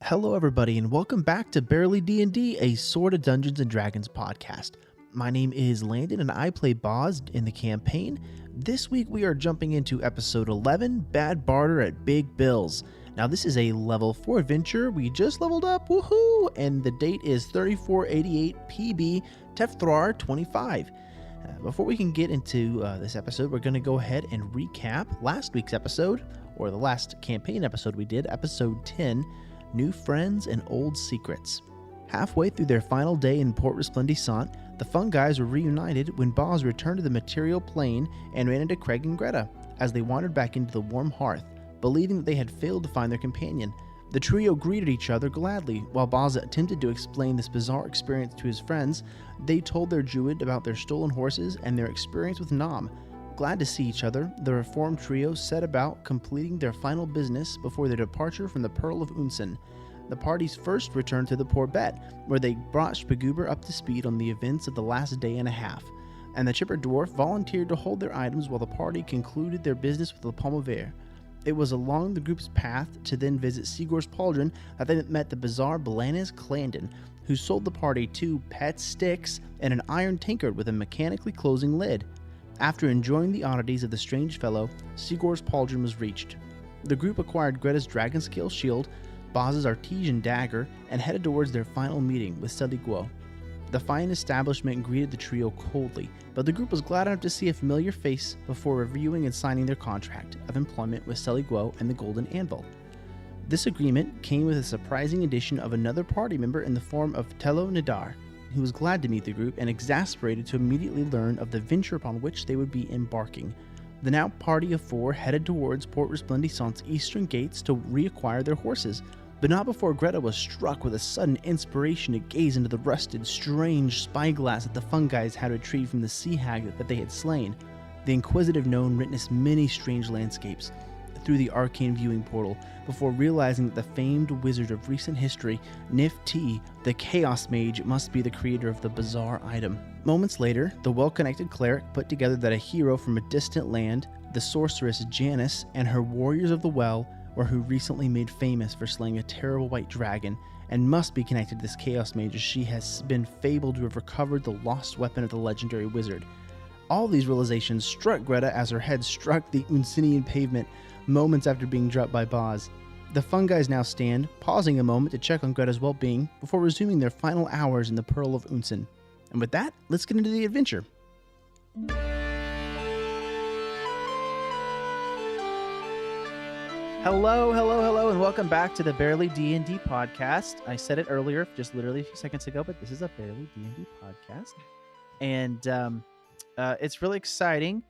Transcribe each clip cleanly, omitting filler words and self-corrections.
Hello everybody and welcome back to Barely D&D, a Sword of Dungeons & Dragons podcast. My name is Landon and I play Bazz in the campaign. This week we are jumping into episode 11, Bad Barter at Big Bill's. Now this is a level 4 adventure, we just leveled up, woohoo! And the date is 3488 PB Tefthrar 25. Before we can get into this episode, we're going to go ahead and recap last week's episode, or the last campaign episode we did, episode 10, New Friends and Old Secrets. Halfway through their final day in Port Resplendissant, the fun guys were reunited when Bazz returned to the material plane and ran into Craig and Greta as they wandered back into the warm hearth, believing that they had failed to find their companion. The trio greeted each other gladly. While Bazz attempted to explain this bizarre experience to his friends, they told their druid about their stolen horses and their experience with Nam. Glad to see each other, the reformed trio set about completing their final business before their departure from the Pearl of Unsen. The parties first returned to the Poor Bet, where they brought Spaguber up to speed on the events of the last day and a half, and the chipper dwarf volunteered to hold their items while the party concluded their business with the Pomme-Vert. It was along the group's path to then visit Sigur's Pauldron that they met the bizarre Blanes Landon, who sold the party 2 pet sticks and an iron tankard with a mechanically closing lid. After enjoying the oddities of the strange fellow, Sigur's Pauldron was reached. The group acquired Greta's dragon scale shield, Bazz's artesian dagger, and headed towards their final meeting with Seliguo. The fine establishment greeted the trio coldly, but the group was glad enough to see a familiar face before reviewing and signing their contract of employment with Seliguo and the Golden Anvil. This agreement came with a surprising addition of another party member in the form of Tello Nadar, who was glad to meet the group and exasperated to immediately learn of the venture upon which they would be embarking. The now party of 4 headed towards Port Resplendissant's eastern gates to reacquire their horses, but not before Greta was struck with a sudden inspiration to gaze into the rusted, strange spyglass that the fun guys had retrieved from the sea hag that they had slain. The inquisitive gnome witnessed many strange landscapes through the arcane viewing portal before realizing that the famed wizard of recent history, Nif T, the Chaos Mage, must be the creator of the bizarre item. Moments later, the well-connected cleric put together that a hero from a distant land, the sorceress Janice, and her warriors of the well were who recently made famous for slaying a terrible white dragon and must be connected to this Chaos Mage, as she has been fabled to have recovered the lost weapon of the legendary wizard. All these realizations struck Greta as her head struck the Unsinian pavement moments after being dropped by Bazz. The fun guys now stand, pausing a moment to check on Greta's well-being before resuming their final hours in the Pearl of Unsen. And with that, let's get into the adventure. Hello, and welcome back to the Barely D&D podcast. I said it earlier, just literally a few seconds ago, but this is a Barely D&D podcast. And it's really exciting.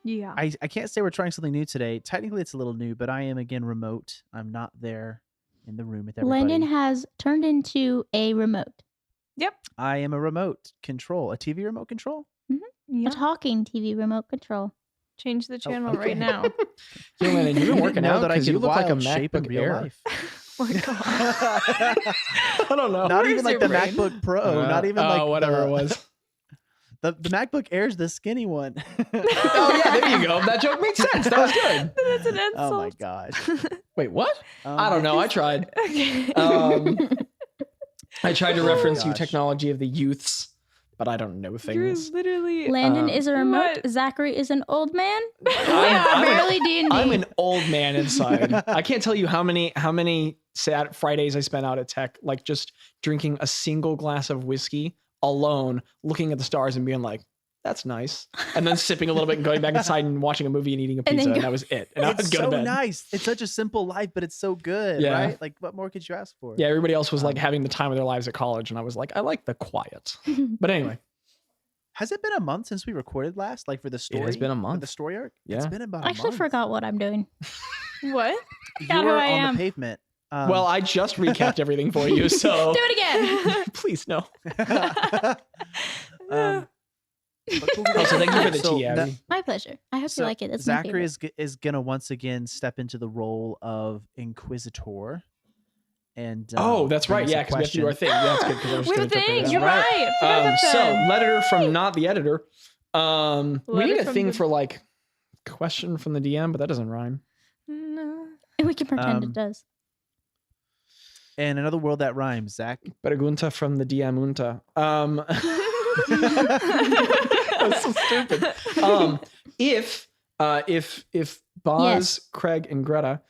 Yeah. I can't say we're trying something new today. Technically, it's a little new, but I am, again, remote. I'm not there in the room with everybody. Landon has turned into a remote. Yep. I am a remote control, a TV remote control. Yeah. A talking TV remote control. Change the channel okay. right now. Yeah, Landon, you've been working out that I because you could look like a shape in MacBook real Air. life. Oh my God. I don't know. Not Where's even like your the brain? MacBook Pro. Not even like whatever it was. The MacBook Air's the skinny one. Oh yeah, there you go. That joke makes sense. That was good. That's an insult. Oh my gosh. Wait, what? I don't know. I tried. Okay. I tried to reference new gosh. technology of the youths, but I don't know You're things. literally. Landon is a remote. what? Zachary is an old man. I'm Barely D&D. I'm an old man inside. I can't tell you how many Fridays I spent out at tech, like just drinking a single glass of whiskey alone, looking at the stars and being like, that's nice. And then sipping a little bit and going back inside and watching a movie and eating a And pizza. then And that was it. And I would It's go to so bed. nice. It's such a simple life, but it's so good, Yeah. right? Like, what more could you ask for? Yeah, everybody else was like having the time of their lives at college. And I was like, I like the quiet. But anyway. Has it been a month since we recorded last? Like for the story? has been a For month. the story arc? Yeah. It's been about I actually forgot what I'm doing. What? You forgot who were I on am. the pavement. Well, I just recapped everything for you. So Do it again. please no. um, Oh, so thank you for the So tea, that- Abby. My pleasure. I hope So you like it. It's my Zachary favorite. is gonna once again step into the role of Inquisitor, and Oh, that's bring right. us a Yeah, because we have to do our question. thing. Yeah, that's good. Because I was We have a just gonna jump thing. right You're in. right. Forgot about So that. letter from not the editor. We Letter need a from thing the- for like question from the DM, but that doesn't rhyme. No. We can pretend Um, it does. And another world that rhymes, Zach. Pregunta from the Diamunta. That's so stupid. If Bazz, Yes. Craig, and Greta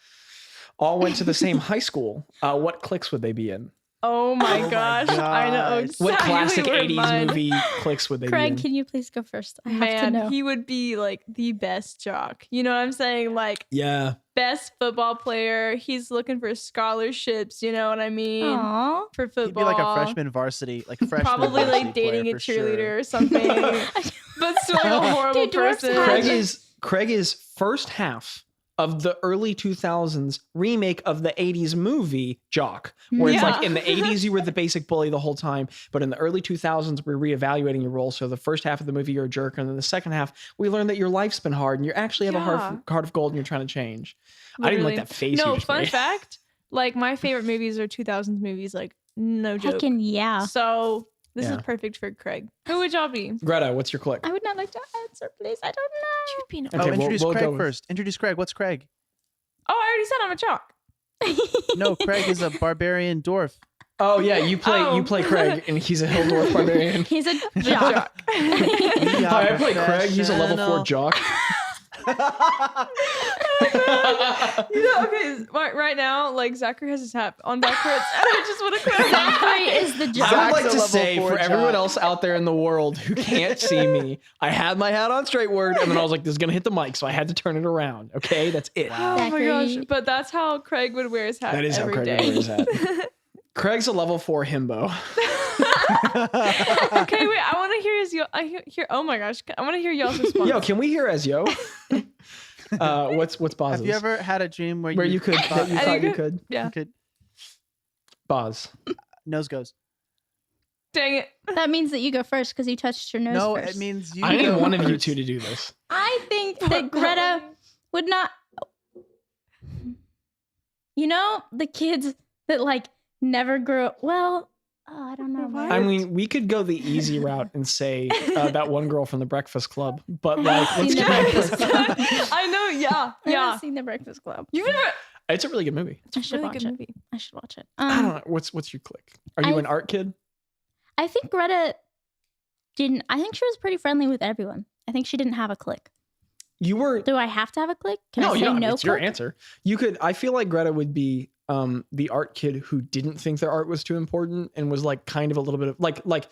all went to the same high school, what cliques would they be in? Oh my my gosh. I know gosh. exactly What classic where 80s mine- movie cliques would they Craig, be in? can you please go first? I have to Man, know. he would be like the best jock. You know what I'm saying? Like Yeah. best football player. He's looking for scholarships. You know what I mean? Aw. For He'd be football. like a freshman varsity, like a freshman Probably varsity like dating player a for sure. cheerleader or something. But still like a horrible Dude, dwarfs person. have- Craig is first half of the early 2000s remake of the 80s movie Jock, where it's like Yeah. in the 80s you were the basic bully the whole time, but in the early 2000s we're reevaluating your role. So the first half of the movie you're a jerk, and then the second half we learn that your life's been hard and you actually have a heart of gold and you're trying to change. I didn't like Literally. that face. you No, just fun made. fact. Like my favorite movies are 2000s movies. Like no joke. Heckin' yeah. So this Yeah. is perfect for Craig. Who would y'all be? Greta, what's your click? I would not like to answer, please. I don't know. You'd be an- Oh, Okay, we'll introduce go Craig with- first. Introduce Craig. What's Craig? Oh, I already said I'm a jock. No, Craig is a barbarian dwarf. Oh yeah, you Oh. play Craig, and he's a Hildorf barbarian. He's a jock. Hi, I play Craig. He's a level 4 jock. You know, okay, right now, like Zachary has his hat on backwards, and I just want to cry. Zachary is the I jock. would Zach's like a to level say 4 for everyone jock. else out there in the world who can't see me, I had my hat on straightward, and then I was like, "This is gonna hit the mic," so I had to turn it around. Okay, that's it. Wow. Oh my gosh! Zachary. But that's how Craig would wear his hat. That is how every Craig day. would wear his hat. Craig's a level 4 himbo. Okay, wait. I want to hear his. Hear. Oh my gosh! I want to hear y'all's response. Yo, can we hear as yo? What's Bazz's? Have you ever had a dream where you could thought you I thought think you could? Yeah. you could Bazz. nose goes? Dang it! That means that you go first because you touched your nose No, first. it means you. I need go one of you first. two to do this. I think that Greta would not. You know, the kids that like never grew up. Well, I don't know. What? man. I mean, we could go the easy route and say that one girl from the Breakfast Club, but like, let's seen get The back Breakfast to Club. I know. Yeah. I Yeah. haven't seen The Breakfast Club. You've never. It's a really good movie. I should Really watch good it. movie. I should watch it. I don't know. What's your click? Are you I- an art kid? I think Greta didn't. I think she was pretty friendly with everyone. I think she didn't have a clique. You were. Do I have to have a clique? Can No, I you say don't. no It's your clique? answer. You could. I feel like Greta would be the art kid who didn't think their art was too important and was like kind of a little bit of like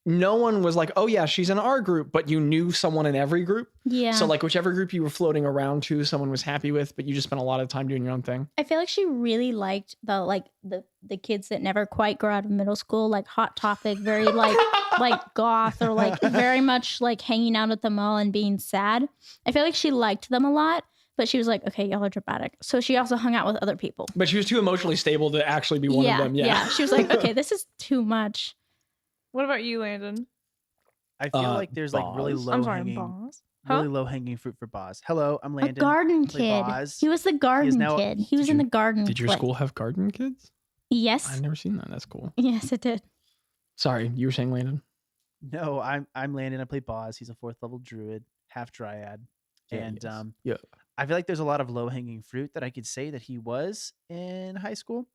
no one was like, oh yeah, she's in our group, but you knew someone in every group. Yeah. So like whichever group you were floating around to, someone was happy with, but you just spent a lot of time doing your own thing. I feel like she really liked the kids that never quite grow out of middle school, like Hot Topic, very like goth or like very much like hanging out at the mall and being sad. I feel like she liked them a lot, but she was like, okay, y'all are dramatic. So she also hung out with other people. But she was too emotionally stable to actually be one of them. Yeah. She was like, okay, this is too much. What about you, Landon? I feel like there's like really Bazz. low I'm sorry, hanging, boss. really low hanging fruit for Bazz. Hello, I'm A Landon. garden play kid. Bazz. He was the garden now- kid. He was Did in you- the garden. Did your clique. school have garden kids? Yes. I've never seen that. That's cool. Yes, it did. Sorry, you were saying Landon. No, I'm Landon. I play Bazz. He's a 4th level druid, half dryad, and yes. Yeah. I feel like there's a lot of low hanging fruit that I could say that he was in high school.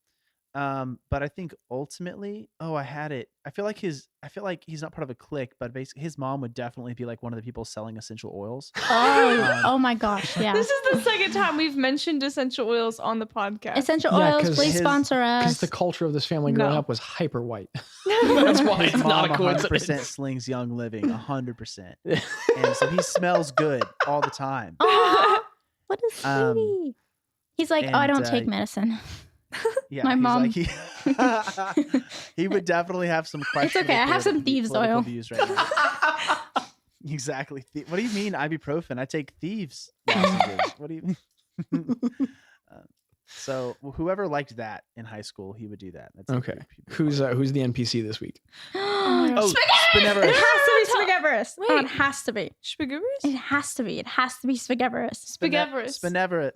But I think ultimately, I had it. I feel like he's not part of a clique, but basically his mom would definitely be like one of the people selling essential oils. Oh my gosh, yeah. This is the second time we've mentioned essential oils on the podcast. Essential Yeah, oils, 'cause please his- sponsor Because us. the culture of this family growing No. up was hyper white. That's why His it's not mom a 100% coincidence. slings Young Living, 100%, and so he smells good all the time. Aw, what a sweetie. Um, He's like, I don't and, take medicine. Yeah, My he's mom- like he would definitely have some questions. okay, I have some thieves oil. Views right now. Exactly. What do you mean ibuprofen? I take thieves lozenges. What do you mean? So whoever liked that in high school, he would do that. That's a Okay. group he'd be Who's part of. who's the NPC this week? Oh, It Spinneverous. has to be Spagheverous. Oh, Wait. it has to be. Spaghetti? It has to be. It has to be Spagheverous. Spagheverous.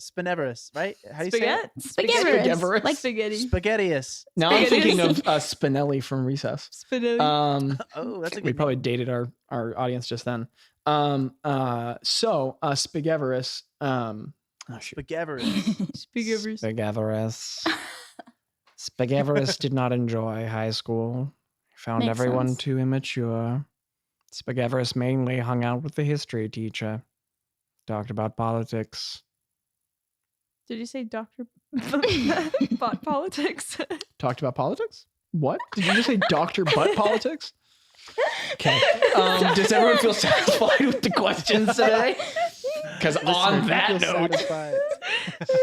Spinneverous, right? How do you say it? Spaghetti? Spagheverous. Like Spaghetti. Spaghettius. Now I'm Spaghetti. thinking of Spinelli from Recess. Spaghetti. Oh, that's a good We probably name. dated our audience just then. Spagheverous. Oh shoot. Spagheverous. Spaghetti. Spagheverous. Spagheverus did not enjoy high school. He found Makes everyone sense. too immature. Spagheverus mainly hung out with the history teacher. Talked about politics. Did you say Dr. Bot Politics? Talked about politics? What? Did you just say Dr. Butt Politics? Okay. Does everyone feel satisfied with the questions today? Because on that note, That's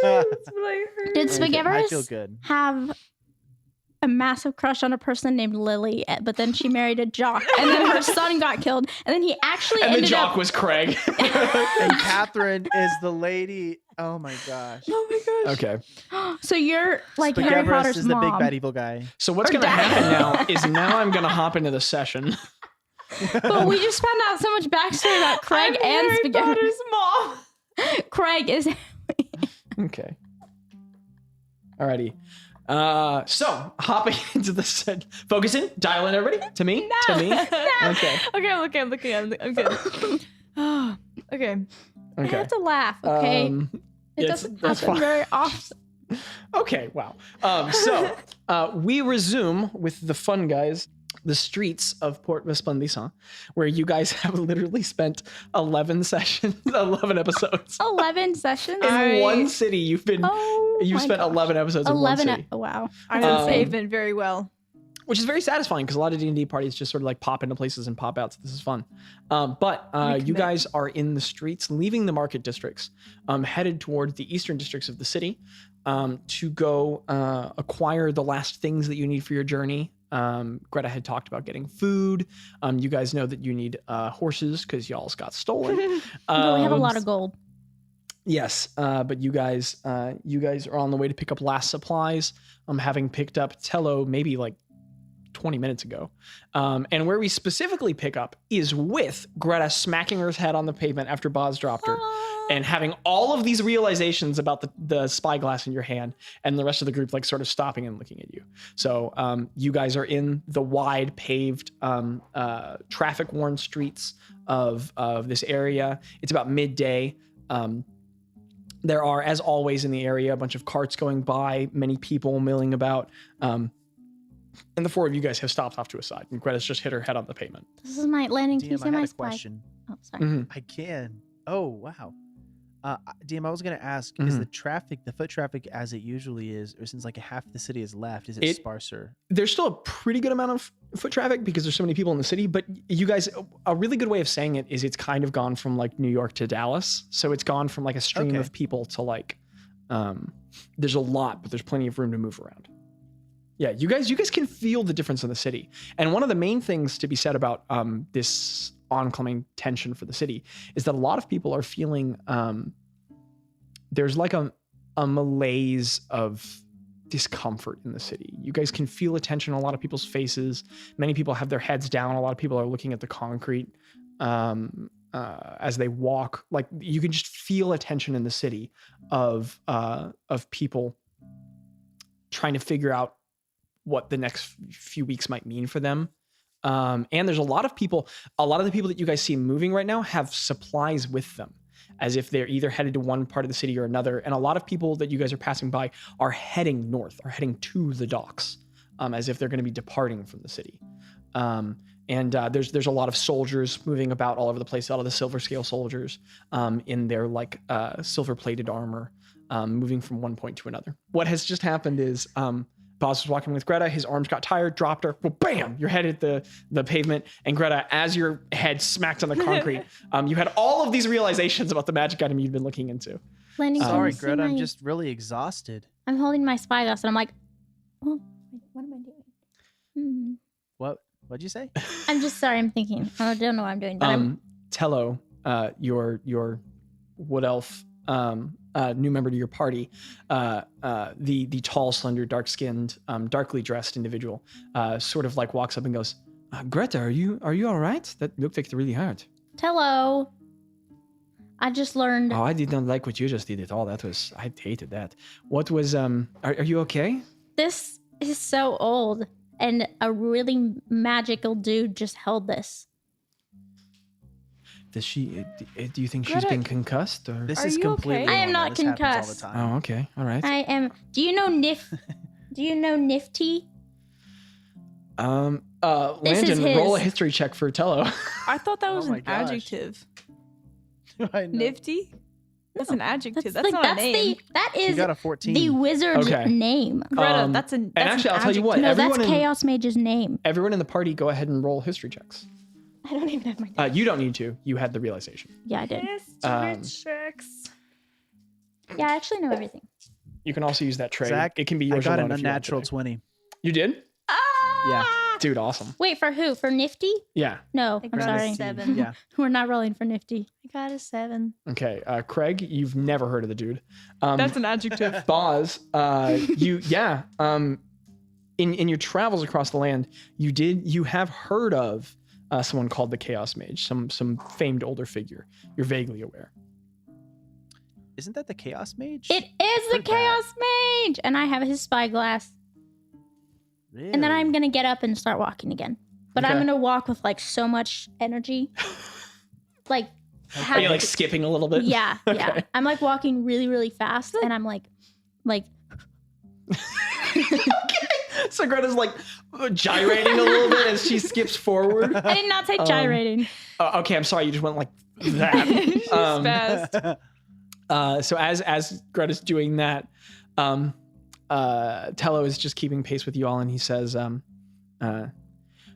what I heard. Did I Spagheverus feel good. have a massive crush on a person named Lily, but then she married a jock, and then her son got killed, and then he actually and the ended jock up. was Craig. And Catherine is the lady. Oh my gosh. Oh my gosh. Okay. So you're like Harry Spagheverus Potter's is the mom. big bad evil guy. So what's Or going to dad. happen now is I'm going to hop into the session. But we just found out so much backstory about Craig I'm and Harry Spaghetti. Potter's mom. Craig is. Okay. Alrighty. So hopping into the set, focusing, dial in everybody to me, to me. Okay. Okay, I'm looking. I'm good. Okay. I Okay. have to laugh, okay? It yeah, doesn't that's happen fine. very often. Okay, wow. So we resume with the fun guys, the streets of Port Resplendissant, where you guys have literally spent 11 sessions, 11 episodes. 11 sessions? In one city, you've Oh, you've my spent gosh. 11 episodes in one 11. city. Wow. I That's would say insane. it's been very well. Which is very satisfying because a lot of D&D parties just sort of like pop into places and pop out. So this is fun. But you Recommit. guys are in the streets, leaving the market districts, headed towards the eastern districts of the city to go acquire the last things that you need for your journey. Greta had talked about getting food. You guys know that you need horses because y'all's got stolen. But we have a lot of gold. Yes, but you guys are on the way to pick up last supplies. Having picked up Tello maybe like 20 minutes ago. And where we specifically pick up is with Greta smacking her head on the pavement after Bazz dropped her and having all of these realizations about the spyglass in your hand and the rest of the group like sort of stopping and looking at you. So you guys are in the wide paved traffic worn streets of this area. It's about midday. There are, as always in the area, a bunch of carts going by, many people milling about. And the four of you guys have stopped off to a side. And Greta's just hit her head on the pavement. This is my Landon. Can you DM, say I my had a spy? question. Oh, sorry. Mhm. I can. Oh, wow. DM, I was going to ask, is the traffic, the foot traffic as it usually is, or since like half the city is left, is it sparser? There's still a pretty good amount of foot traffic because there's so many people in the city. But you guys, a really good way of saying it is it's kind of gone from like New York to Dallas. So it's gone from like a stream Okay. of people to like, there's a lot, but there's plenty of room to move around. Yeah, you guys can feel the difference in the city. And one of the main things to be said about this oncoming tension for the city is that a lot of people are feeling there's like a malaise of discomfort in the city. You guys can feel a tension on a lot of people's faces. Many people have their heads down. A lot of people are looking at the concrete as they walk. Like you can just feel a tension in the city of people trying to figure out what the next few weeks might mean for them. And there's a lot of the people that you guys see moving right now have supplies with them as if they're either headed to one part of the city or another. And a lot of people that you guys are passing by are heading north, are heading to the docks as if they're going to be departing from the city. There's a lot of soldiers moving about all over the place, a lot of the silver scale soldiers in their like silver plated armor moving from one point to another. What has just happened is Bazz was walking with Greta. His arms got tired, dropped her. Well, bam! Your head hit the pavement. And Greta, as your head smacked on the concrete, you had all of these realizations about the magic item you'd been looking into. Landon, can Sorry, you see Greta, I'm my- just really exhausted. I'm holding my spyglass and I'm like, oh, what am I doing? What'd you say? I'm just sorry. I'm thinking. I don't know what I'm doing. But I'm Tello, your wood elf, new member to your party, the tall, slender, dark-skinned, darkly dressed individual, sort of like walks up and goes, "Greta, are you all right? That looked like it really hurt." Hello. I just learned. Oh, I did not like what you just did at all. I hated that. What was are you okay? This is so old, and a really magical dude just held this. Does she? Do you think she's Greta, been concussed or? This Are is you completely okay? I am normal. not This happens all the concussed. time. Oh, okay, all right. I am. Do you know Do you know Nifty? Landon, is roll a his. history check for Tello. I thought that was Oh my an gosh. adjective. I know. Nifty? That's an adjective. That's like, not that's a name. that You is got a 14. the wizard's Okay. name. Greta, that's an and actually, I'll tell you what. No, that's everyone in, Chaos Mage's name. everyone in the party, go ahead and roll history checks. I don't even have my. You don't need to. You had the realization. Yeah, I did. Um, checks. Yeah, I actually know everything. You can also use that tray. Zach, it can be I yours got alone an if you want unnatural today. 20. You did? Yeah. Dude, awesome. Wait, for who? For Nifty? Yeah. No, I I'm got a sorry. 7. Yeah. We're not rolling for Nifty. I got a 7. Okay. Craig, you've never heard of the dude. That's an adjective. Bazz, in your travels across the land, you have heard of someone called the Chaos Mage, some famed older figure. You're vaguely aware. Isn't that the Chaos Mage? It is the Heard that. Chaos Mage! And I have his spyglass. Really? And then I'm going to get up and start walking again. But I'm Okay. going to walk with like so much energy. Like, Are you like skipping a little bit? yeah, yeah. Okay. I'm like walking really, really fast. And I'm like, So Greta's like gyrating a little bit as she skips forward. I did not say gyrating. Okay, I'm sorry. You just went like that. She's fast. So as Greta's doing that, Tello is just keeping pace with you all, and he says,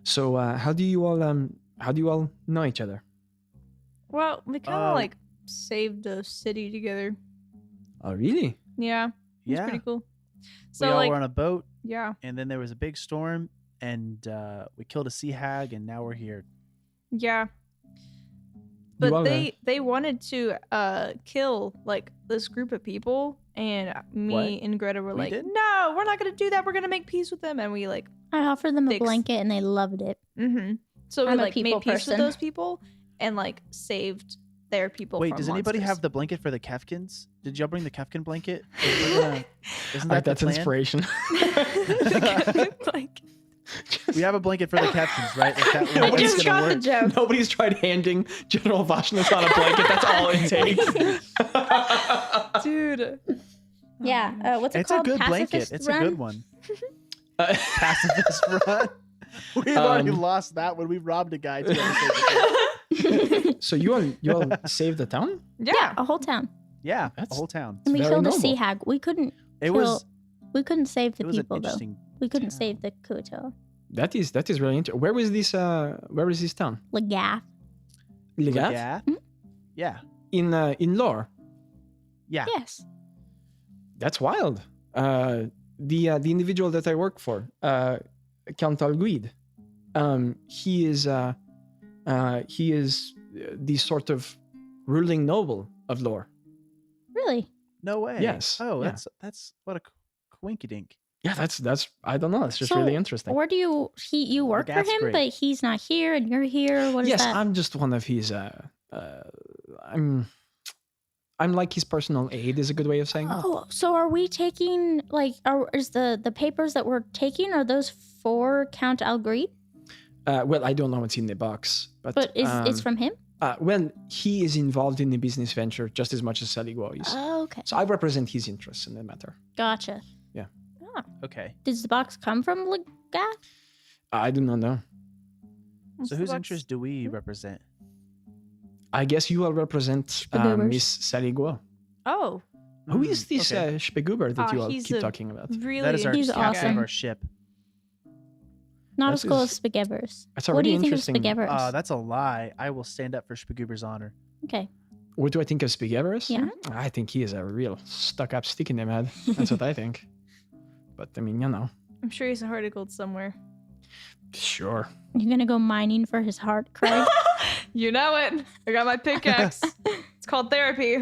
"So how do you all know each other?" Well, we kind of like saved a city together. Oh, really? Yeah, it's Yeah. pretty cool. We So all like, were on a boat, yeah, and then there was a big storm, and we killed a sea hag, and now we're here. yeah. You But all, they wanted to kill like this group of people, and me What? and Greta were We like, did? no, we're not gonna do that. We're gonna make peace with them, and we like, I offered them a Fix. blanket and they loved it. So we I'm a like people made peace person. with those people and like saved their people. Wait, from does anybody monsters. have the blanket for the Kefkins? Did y'all bring the Kefkin blanket? 'Cause we're gonna- Isn't that the That's plan? inspiration. like, We have a blanket for the Kefkins, right? Like that, Nobody's it's got gonna the work. joke. Nobody's tried handing General Vashnis on a blanket. That's all it takes. dude. Yeah. What's it It's a called? good blanket. Pacifist It's run? a good one. Pacifist run. We've already lost that when we robbed a guy. 2 episodes ago. So you all saved the town? Yeah, a whole town. Yeah, That's- the whole town. And we very killed a noble. sea hag. We couldn't It kill, was. we couldn't save the It was an people though. interesting. We couldn't town. save the Kuto. That is really interesting. Where is this town? Lagath. Legath? Yeah. Yeah. In lore. Yeah. Yes. That's wild. The individual that I work for, Count Alguid, he is the sort of ruling noble of lore. Really? No way. Yes, Oh, yeah. that's what a coinky dink. Yeah, that's I don't know. It's just So, really interesting. Where do you work for Lagath's him, great. but he's not here and you're here? What is Yes, that? I'm just one of his. I'm like his personal aide is a good way of saying it. Oh, so are we taking is the papers that we're taking, are those for Count Algreed? Well, I don't know what's in the box, But it's from him? well, he is involved in the business venture just as much as Saligua is. Oh, okay. So I represent his interests in the matter. Gotcha. Yeah. Oh. Okay. Does the box come from Lagath? I do not know. So whose interest do we represent? I guess you all represent Spegoobers. Miss Saligua. Oh, Who is this Okay. Speguber that you all he's keep a talking about? really. That is our He's captain awesome. of our ship. Not That as cool is- as Spagevers. That's What do already you think of interesting. Spagevers? That's a lie. I will stand up for Spaguber's honor. Okay. What do I think of Spegeverus? Yeah. I think he is a real stuck-up stick in the mud. That's what I think. But I mean, you know, I'm sure he's a heart of gold somewhere. sure. You're gonna go mining for his heart, Craig? You know it. I got my pickaxe. It's called therapy.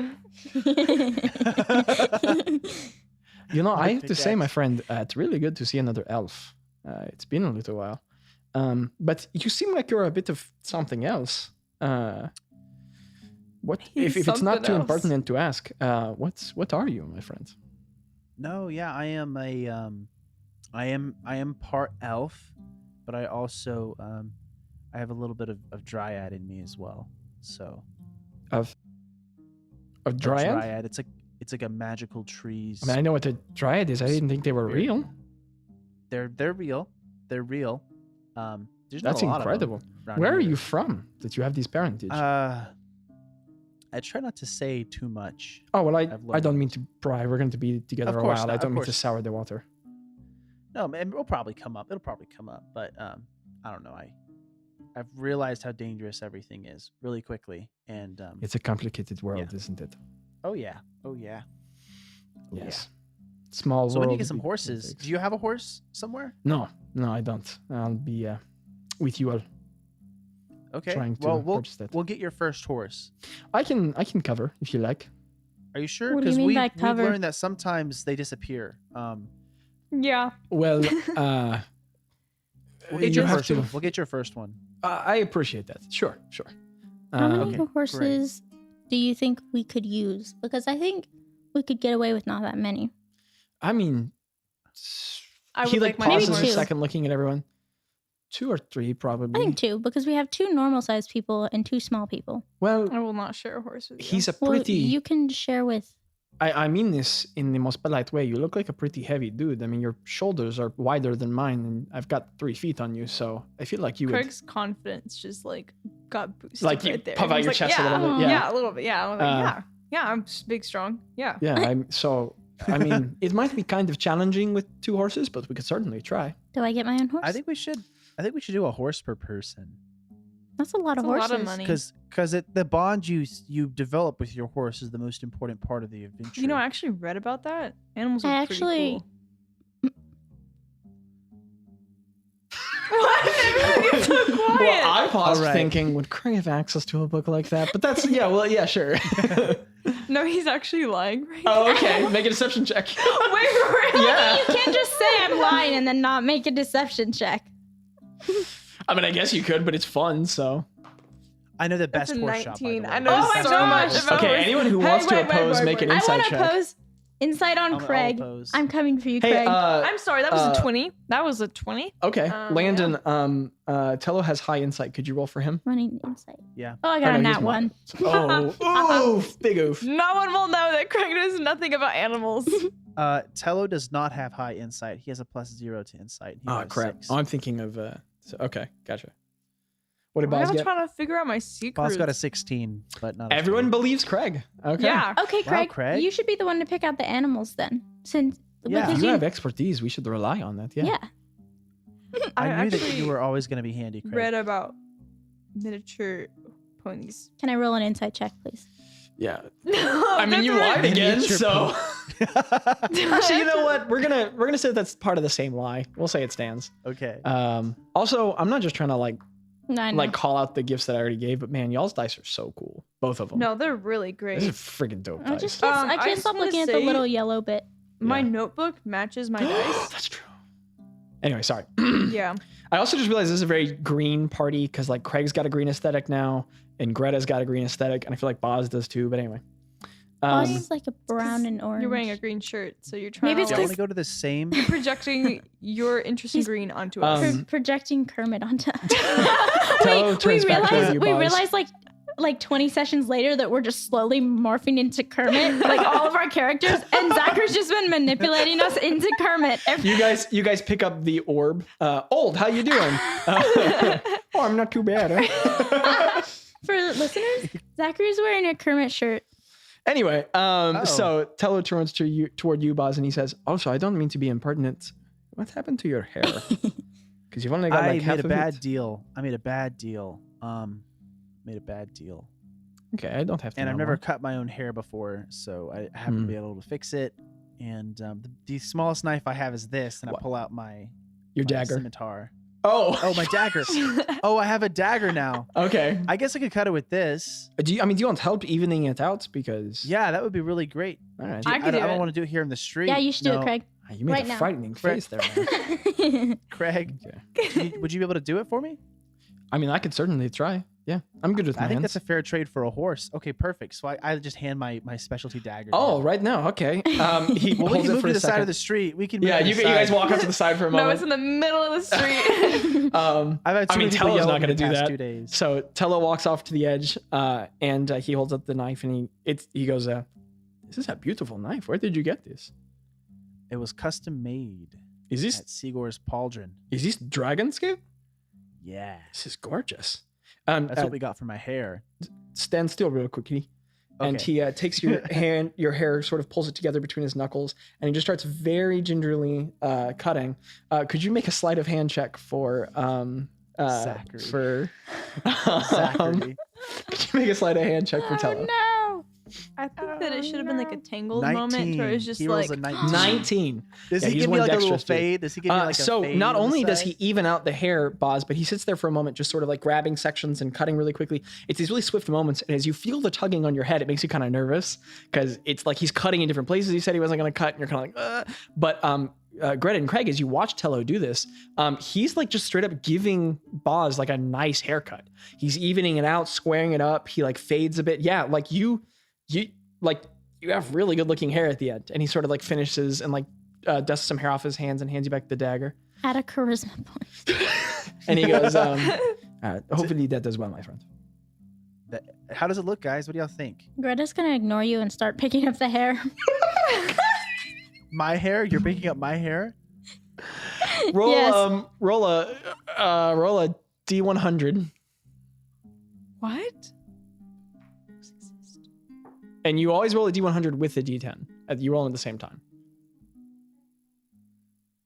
You know, I have to say, Pickaxe. my friend, it's really good to see another elf. It's been a little while. But you seem like you're a bit of something else. What He's if it's not something too else. impertinent to ask? What are you, my friend? No, yeah, I am a I am part elf, but I also I have a little bit of dryad in me as well. So Of a dryad? It's like a magical trees. I mean, I know what a dryad is. I didn't think they were Spirit. real. They're real. They're real. There's not That's a lot incredible. of them around Where are here. you from that you have these parentage? I try not to say too much. oh, well, I've I learned. don't mean to pry. We're going to be together Of a course while. not, I of don't mean to course. sour the water. No, man, it'll probably come up. But I don't know. I've realized how dangerous everything is really quickly, and It's a complicated world, Yeah. isn't it? oh yeah. Oh, yeah. Yes. Small So world. when you get some big horses, mistakes. do you have a horse somewhere? No, I don't. I'll be with you all. Okay. Trying to Well, purchase that. we'll get your first horse. I can cover if you like. Are you sure? What do you Because mean by we've cover? learned that sometimes they disappear. Yeah. Well, We'll get you your have first to. one. We'll get your first one. I appreciate that. Sure. How many Okay, great. horses do you think we could use? Because I think we could get away with not that many. I mean, I would he like like my pauses Maybe a two. second, looking at everyone. 2 or 3, probably. I think 2, because we have 2 normal-sized people and 2 small people. Well, I will not share a horse with you. he's a Well, pretty. you can share with. I mean this in the most polite way. You look like a pretty heavy dude. I mean, your shoulders are wider than mine, and I've got 3 feet on you, so I feel like you would. Craig's confidence just like got boosted Like, you right there. puff out He's your like, chest a yeah, little bit, yeah. Yeah, a little bit. Yeah. I'm like, Uh, yeah, I'm big, strong. Yeah. Yeah, so I mean, it might be kind of challenging with 2 horses, but we could certainly try. Do I get my own horse? I think we should do a horse per person. That's a lot of That's a horses. lot of money. Because the bond you develop with your horse is the most important part of the adventure. You know, I actually read about that. Animals are I pretty actually- cool. What? Everyone gets so quiet. Well, I paused All right. thinking, would Craig have access to a book like that? But that's sure. No, he's actually lying right Oh, now. okay. Make a deception check. Wait, really? Yeah. You can't just say I'm lying and then not make a deception check. I mean, I guess you could, but it's fun, so. I know the That's best a horse shop. by the 19. way. I know Oh my so gosh. much about Okay, horses. anyone who Hey, wants to wait, oppose, make an I insight want to check. pose insight on I'll Craig. oppose. I'm coming for you, Hey, Craig. I'm sorry, that was a uh, 20. That was a 20. okay. Landon, yeah. Tello has high insight. Could you roll for him? Running insight. Yeah. Oh, I Or got no, a he's nat not. 1. Oh, oof, big oof. No one will know that Craig knows nothing about animals. Tello does not have high insight. He has a +0 to insight. He Oh, got a crap. 6. Oh, I'm thinking of, okay, gotcha. What did Why Bazz am I get? trying to figure out my secrets? Boss got a 16, but not. as Everyone good. believes Craig. Okay. Yeah. Okay, Wow, Craig, Craig. you should be the one to pick out the animals then. Since Yeah. because You have expertise. We should rely on that. Yeah. yeah. I knew that actually you were always going to be handy, Craig. read about miniature ponies. Can I roll an insight check, please? Yeah. No, I mean, you lied again, Miniature so. Actually, you know what? We're gonna say that's part of the same lie. We'll say it stands. Okay. Also, I'm not just trying to No, I know. like call out the gifts that I already gave, but man, y'all's dice are so cool. Both of them. No, they're really This is great. freaking dope I dice. just can't, I I can't just stop wanna looking at the say- little yellow bit. My Yeah. notebook matches my dice. That's true. Anyway, sorry. Yeah. I also just realized this is a very green party because like Craig's got a green aesthetic now, and Greta's got a green aesthetic, and I feel like Bazz does too. But anyway, Mine is like a brown and orange. You're wearing a green shirt, so you're trying Maybe it's to Do you like, want to go to the same? projecting your interest in He's- green onto Um, us. projecting Kermit onto. Tello we turns back toward you, we Bazz. realized like 20 sessions later that we're just slowly morphing into Kermit, like all of our characters, and Zachary's just been manipulating us into Kermit. You guys pick up the orb. Old, how you doing? Oh, I'm not too bad. Huh? For listeners, Zachary's wearing a Kermit shirt. Anyway, so Tello turns toward you, Bazz, and he says, "Also, I don't mean to be impertinent. What happened to your hair? Because you've only got I like half made a of bad it." deal. Made a bad deal. Okay, I don't have to. And know I've never more. cut my own hair before, so I haven't been able to fix it. And the smallest knife I have is this, and What? I pull out my Your my dagger. scimitar. Oh, My dagger. Oh, I have a dagger now. okay. I guess I could cut it with this. Do you want help evening it out? Because Yeah, that would be really great. all right. I could do don't it. want to do it here in the street. Yeah, you should do No. it, Craig. You made right a now. frightening Craig. face there, man. Craig, Okay. would you be able to do it for me? I mean, I could certainly try. Yeah, I'm good with my I think hands. that's a fair trade for a horse. Okay, perfect. So I just hand my specialty dagger. Oh, right now. Okay. He Well, we holds can it move for to a the side second. of the street. We can. Yeah, move you to the guys side. walk up to the side for a No, moment. it's in the middle of the street. I've had I too mean, many people Tello's yell not at me going to the do past that. 2 days. So Tello walks off to the edge, and he holds up the knife, and he goes, "This is a beautiful knife. Where did you get this?" It was custom made. Is this at Sigor's Pauldron. dragon skin? Yeah. This is gorgeous. That's what we got for my hair. Stand still real quick, kitty. And Okay. he takes your hand, your hair, sort of pulls it together between his knuckles, and he just starts very gingerly cutting. Could you make a sleight of hand check for Zachary. for Zachary. could you make a sleight of hand check for Tello? no. I think that it should have been like a tangled 19. moment where it's just He like rolls a 19. 19. Does Yeah, he he's give me one like a little dexterous dude. fade? Does he give me like a So fade not on the only does side? he even out the hair, Bazz, but he sits there for a moment, just sort of like grabbing sections and cutting really quickly. It's these really swift moments, and as you feel the tugging on your head, it makes you kind of nervous because it's like he's cutting in different places. He said he wasn't going to cut, and you're kind of like, But Greta and Craig, as you watch Tello do this, he's like just straight up giving Bazz like a nice haircut. He's evening it out, squaring it up. He like fades a bit. Yeah, like you have really good looking hair at the end. And he sort of like finishes and like dusts some hair off his hands and hands you back the dagger. Add a charisma point. And he goes, hopefully that does well, my friend. How does it look, guys? What do y'all think? Greta's gonna ignore you and start picking up the hair. My hair? You're picking up my hair? Roll Yes. roll a D100. what? And you always roll a D100 with a D10. You roll them at the same time.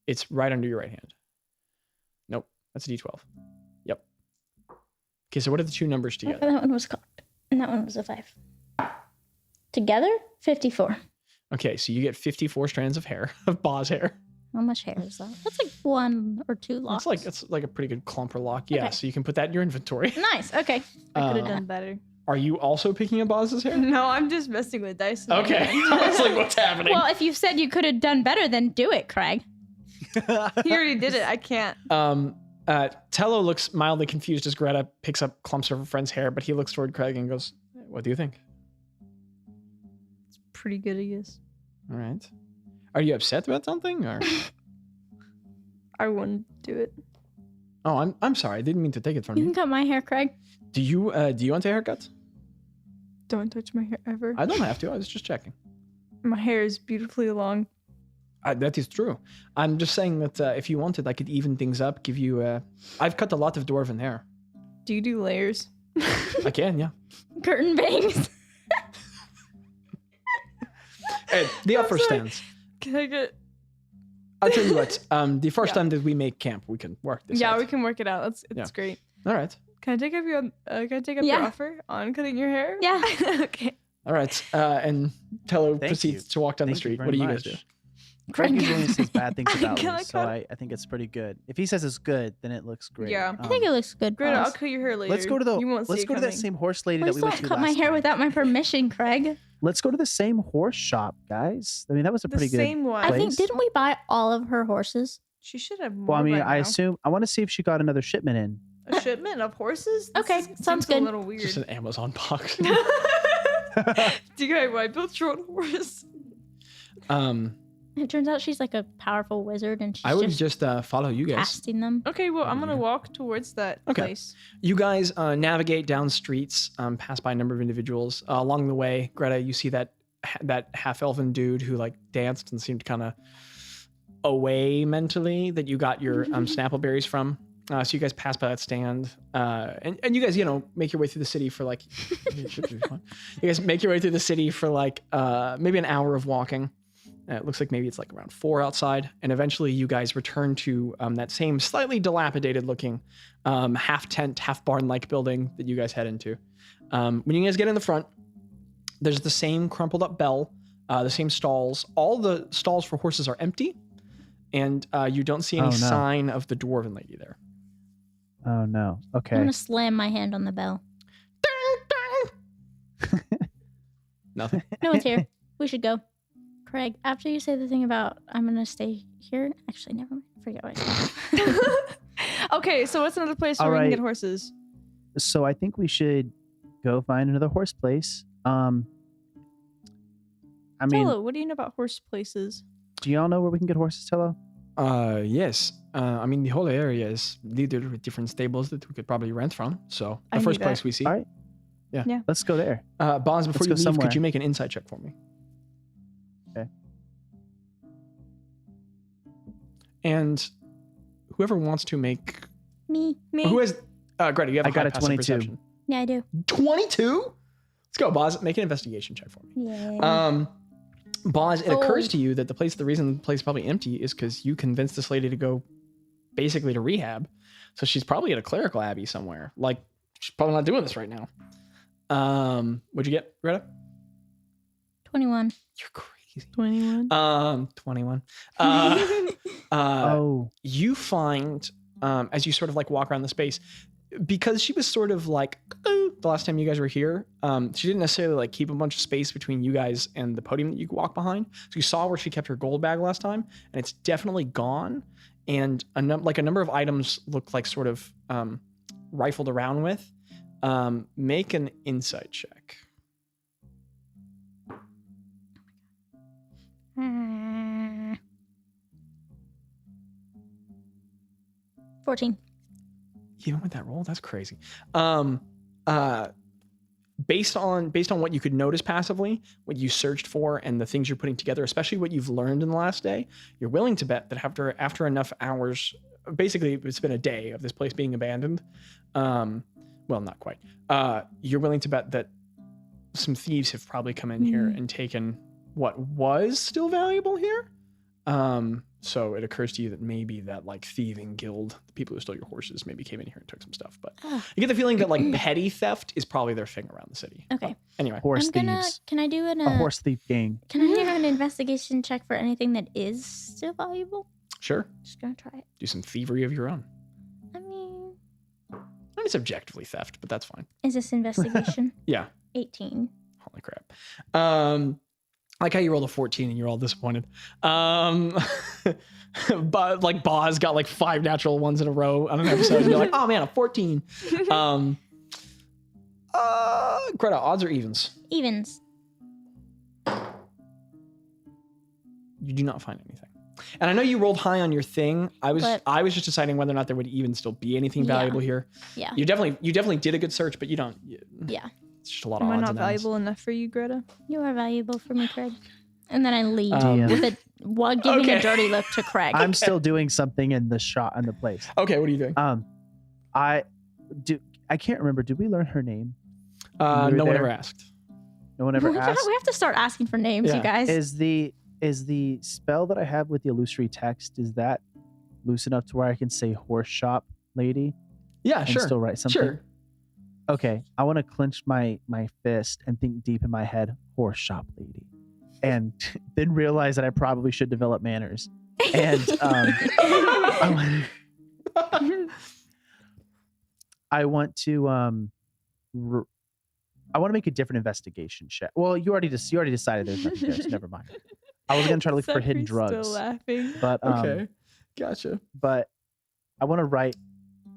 It's right under your right hand. Nope, that's a D12. Yep. Okay, so what are the two numbers together? That one was cocked, and that one was a 5. Together, 54. Okay, so you get 54 strands of hair, of Bazz hair. How much hair is that? That's like 1 or 2 locks. It's like a pretty good clumper lock. Yeah, Okay. so you can put that in your inventory. Nice. Okay. I could have Uh, done better. Are you also picking up Bazz's hair? No, I'm just messing with dice. in my Okay. hand. I was like, what's happening? Well, if you said you could have done better, then do it, Craig. He already did it. I can't. Tello looks mildly confused as Greta picks up clumps of her friend's hair, but he looks toward Craig and goes, "What do you think?" It's pretty good, I guess. All right. Are you upset about something, or? I wouldn't do it. Oh, I'm sorry. I didn't mean to take it from You you. can cut my hair, Craig. Do you want a haircut? Don't touch my hair ever. I don't have to. I was just checking. My hair is beautifully long. That is true. I'm just saying that if you wanted, I could even things up. Give you. I've cut a lot of dwarven hair. Do you do layers? I can, yeah. Curtain bangs. Hey, the offer sorry. stands. Can I get? I'll tell you what. The first Yeah. time that we make camp, we can work this. Yeah, out. we can work it out. It's Yeah. great. All right. Can I take up your your Yeah. offer on cutting your hair? Yeah. Okay. All right. And Tello Thank proceeds you. to walk down the Thank you street. very What do you much. guys do? Craig Craig. usually says bad things about Can me, I so cut I think it's pretty good. If he says it's good, then it looks great. Yeah. I think it looks good. Greta, I'll Boss. cut your hair later. Let's go to the. You won't see Let's it go to that coming. same horse lady that Please we went don't to cut my last hair time. without my permission, Craig. Let's go to the same horse shop, guys. I mean, that was a The pretty good. same one. I think Place? didn't we buy all of her horses? She should have more. Well, I mean, by I now. assume I want to see if she got another shipment in. A shipment of horses. This Okay, seems sounds A good. little weird. Just an Amazon box. Do you guys want to build your own horse? It turns out she's like a powerful wizard, and she's I would just just follow you guys. casting them. Okay, well, I'm gonna Yeah. walk towards that Okay. place. You guys navigate down streets, pass by a number of individuals. Along the way, Greta, you see that half-elven dude who like danced and seemed kind of away mentally that you got your snappleberries from. So you guys pass by that stand, and you guys, make your way through the city for like. You guys make your way through the city for like maybe an hour of walking. It looks like maybe it's like around 4 outside, and eventually you guys return to that same slightly dilapidated-looking half tent, half barn-like building that you guys head into. When you guys get in the front, there's the same crumpled-up bell, the same stalls. All the stalls for horses are empty, and you don't see any Oh, no. sign of the dwarven lady there. Oh no. I'm Okay. gonna slam my hand on the bell. Nothing. No one's here. We should go. Craig, after you say the thing about I'm gonna stay here, actually, never mind. Forget what I said. Okay, so what's another place where All we can right. get horses? So I think we should go find another horse place. I mean, Tello, what do you know about horse places? do y'all know where we can get horses, Tello? Yes. I mean, the whole area is littered with different stables that we could probably rent from. So I the knew first that. place we see. All right. Let's go there. Bazz, before you go leave, somewhere. could you make an insight check for me? Okay. And whoever wants to make Me. who has Greta, you have I got high a passive 22. perception. Yeah, I do. 22? Let's go, Bazz. Make an investigation check for me. Yeah. Bazz, it Oh. occurs to you that the reason the place is probably empty is because you convinced this lady to go basically to rehab. So she's probably at a clerical abbey somewhere. Like, she's probably not doing this right now. What'd you get, Greta? 21. You're crazy. 21. 21. Oh, You find, as you sort of like walk around the space, because she was sort of like the last time you guys were here, she didn't necessarily like keep a bunch of space between you guys and the podium that you could walk behind. So you saw where she kept her gold bag last time, and it's definitely gone. And a number of items look like sort of rifled around with. Make an insight check. 14. Even with that roll, that's crazy. Based on what you could notice passively, what you searched for, and the things you're putting together, especially what you've learned in the last day, you're willing to bet that after enough hours, basically it's been a day of this place being abandoned. Well, not quite. You're willing to bet that some thieves have probably come in here and taken what was still valuable here. So it occurs to you that maybe that like thieving guild, the people who stole your horses, maybe came in here and took some stuff. But you get the feeling that like petty theft is probably their thing around the city. Okay. But anyway, horse I'm gonna. thieves. Can I do A horse thief gang. Can I do an investigation check for anything that is still valuable? sure, Just gonna try it. do some thievery of your own. I mean, And it's objectively theft, but that's fine. is this investigation? Yeah. 18. Holy crap. I like how you rolled a 14 and you're all disappointed. But like Bazz got like 5 natural ones in a row on an episode. And you're like, oh man, a 14. Greta, odds or evens? Evens. You do not find anything. And I know you rolled high on your thing. I was just deciding whether or not there would even still be anything Yeah. valuable here. Yeah. You definitely did a good search, but you don't. Yeah. It's just a lot of Am I odds not and ends. valuable enough for you, Greta? You are valuable for me, Craig. And then I lead Yeah. with a while giving Okay. a dirty look to Craig. I'm still doing something in the shot in the place. Okay, what are you doing? I can't remember. Did we learn her name? No were one there? ever asked. No one ever we asked. have to start asking for names, Yeah. you guys. Is the spell that I have with the illusory text, is that loose enough to where I can say horse shop lady Yeah, and sure. still write something? Sure. Okay, I want to clench my fist and think deep in my head, horse shop lady, and then realize that I probably should develop manners. And I want to I want to make a different investigation check. Well, you already decided there's nothing there, so never mind. I was gonna try to look for hidden Zachary's drugs, Still laughing. but Okay. Gotcha. but I want to write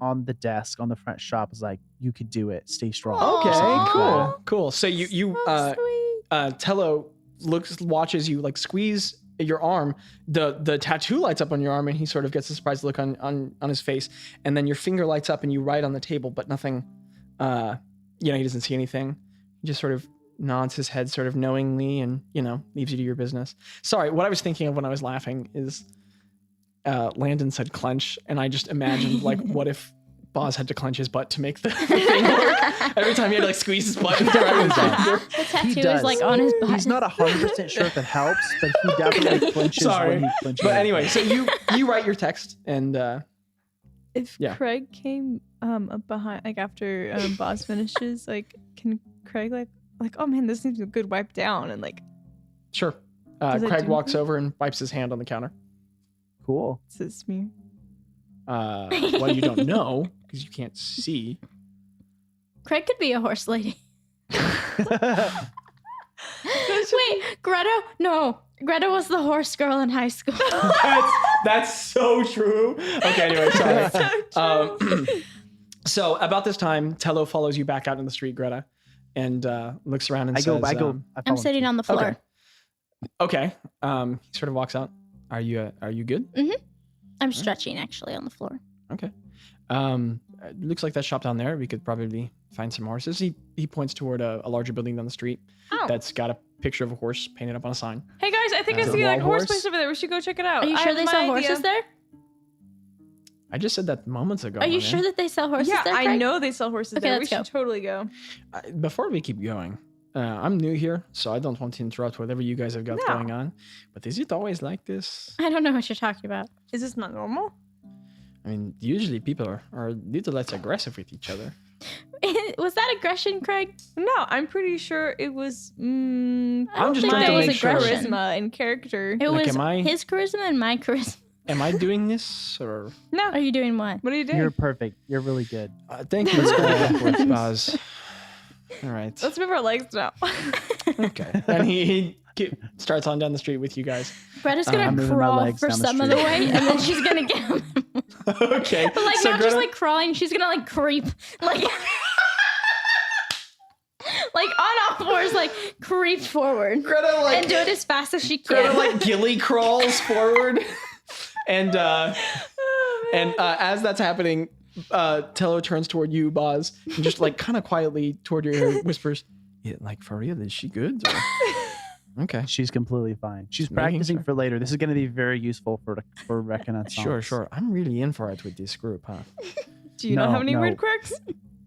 on the desk on the front shop is like, you could do it, stay strong. Okay, Aw. cool. So you So sweet. Tello watches you like squeeze your arm. The tattoo lights up on your arm, and he sort of gets a surprised look on his face. And then your finger lights up, and you write on the table, but nothing. He doesn't see anything. He just sort of nods his head, sort of knowingly, and leaves you to your business. Sorry, what I was thinking of when I was laughing is Landon said clench, and I just imagined like, what if Bazz had to clench his butt to make the thing work? Every time he had to like squeeze his butt. He The tattoo does. is like on his butt. He's not 100% sure if it helps, but he definitely clenches Sorry. when he clenches. But anyway, so you write your text, and If Yeah. Craig came up behind, like after Bazz finishes, like can Craig like oh man, this needs a good wipe down and like sure. Does it Craig do walks anything? over and wipes his hand on the counter. Cool. assist me. Well, you don't know because you can't see. Craig could be a horse lady. Wait, Greta? No. Greta was the horse girl in high school. That's so true. Okay, anyway, sorry. So about this time, Tello follows you back out in the street, Greta, and looks around and I says, follow I'm him sitting too. on the floor. Okay. He sort of walks out. Are you good? I'm stretching actually on the floor. Okay. It looks like that shop down there. We could probably find some horses. He points toward a larger building down the street Oh. that's got a picture of a horse painted up on a sign. Hey guys, I think I Is it see a like wild horse horse? place over there. We should go check it out. Are you I sure have they my sell idea. horses there? I just said that moments ago. Are you sure that they sell horses there, I Craig? know they sell horses Okay, there. We let's go. should totally go. Before we keep going, I'm new here, so I don't want to interrupt whatever you guys have got No. going on. But is it always like this? I don't know what you're talking about. Is this not normal? I mean, usually people are a little less aggressive with each other. Was that aggression, Craig? No, I'm pretty sure it was. I'm just trying to my make sure. charisma and character. It Like, was am I- his charisma and my charisma. Am I doing this or? No, Are you doing what? what are you doing? You're perfect. You're really good. Thank you, Bazz. All right. Let's move our legs now. Okay. And he starts on down the street with you guys. Greta's I'm gonna moving my crawl legs for down the some of the street. way, and then she's gonna get him. Okay. But like so not Greta, just like crawling, she's gonna like creep, like like on all fours, like creep forward Greta like and do it as fast as she Greta can. like ghillie crawls forward, and as that's happening, Tello turns toward you, Bazz, and just like kind of quietly toward your ear whispers, "Yeah, like for real, is she good?" Or- Okay. She's completely fine. She's Just making practicing sure. for later. This is going to be very useful for wrecking on songs. Sure. I'm really in for it with this group, huh? Do you not No, have any no. weird quirks?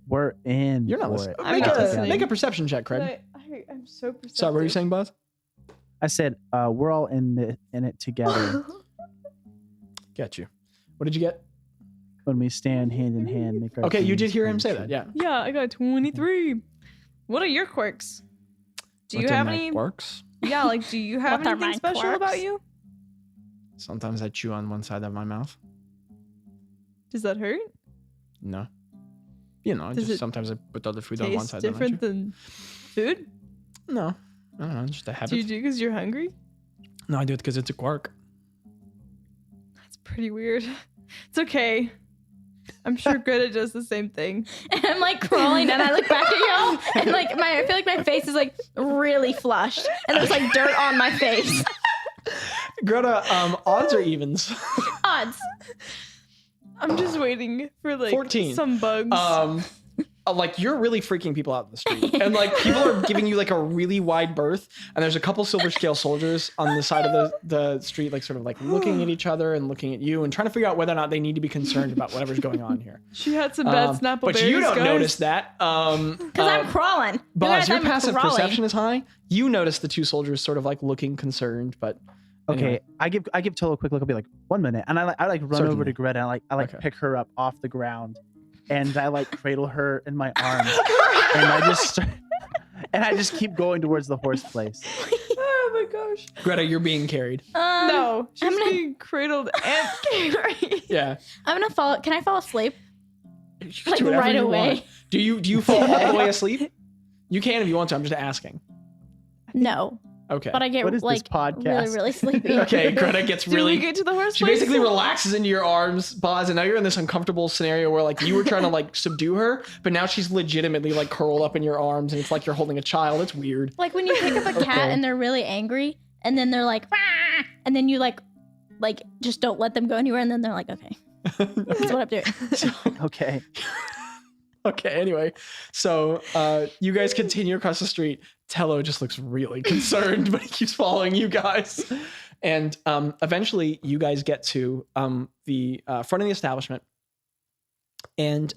We're in You're not for listening. it. I'm Make not a listening. make a perception check, Craig. I'm so perceptive. Sorry, what were you saying, Bazz? I said we're all in it together Got you. What did you get? when we stand hand in hand. Make our Okay, you did dreams hear him come say true. that. Yeah. Yeah, I got 23. What are your quirks? Do you What have my any? quirks? Yeah, like, do you have What are anything my special quirks? about you? Sometimes I chew on one side of my mouth. Does that hurt? No. You know, Does just it sometimes I put other food on one Taste side. then I different chew. than food? No. I don't know. Just a Do you habit. do because you're hungry? No, I do it because it's a quirk. That's pretty weird. It's okay. I'm sure Greta does the same thing. And I'm like crawling, and I look back at y'all, and like I feel like my face is like really flushed, and there's like dirt on my face. Greta, odds or evens? Odds. I'm just waiting for like 14. some bugs. Like you're really freaking people out in the street, and like people are giving you like a really wide berth, and there's a couple silver scale soldiers on the side of the street, like sort of like looking at each other and looking at you and trying to figure out whether or not they need to be concerned about whatever's going on here. She had some bad Snapple But berries, you don't guys. notice that. Because I'm crawling. You Bazz, guys, your I'm passive crawling. perception is high. You notice the two soldiers sort of like looking concerned, but Okay, anyway. I give Tolo a quick look. I'll be like, 1 minute, and I run Certainly. over to Greta. And I Okay. pick her up off the ground, and I like cradle her in my arms, and I just keep going towards the horse place. Oh my gosh. Greta, you're being carried. No, she's I'm gonna- being cradled and carried. Yeah. I'm gonna fall. Can I fall asleep? You can Like do whatever right you away. want. Do you fall all the way asleep? You can if you want to. I'm just asking. No, Okay. but I get What is this like podcast? really sleepy. Okay, Greta gets Did really. we get to the horse She place? basically relaxes into your arms, Bazz, and now you're in this uncomfortable scenario where like you were trying to like subdue her, but now she's legitimately like curled up in your arms, and it's like you're holding a child. It's weird. Like when you pick up a cat Okay. and they're really angry, and then they're like, "Wah!" and then you like just don't let them go anywhere, and then they're like, okay, that's what I'm doing. Okay, Okay, anyway, so you guys continue across the street. Tello just looks really concerned, but he keeps following you guys. And eventually you guys get to the front of the establishment. And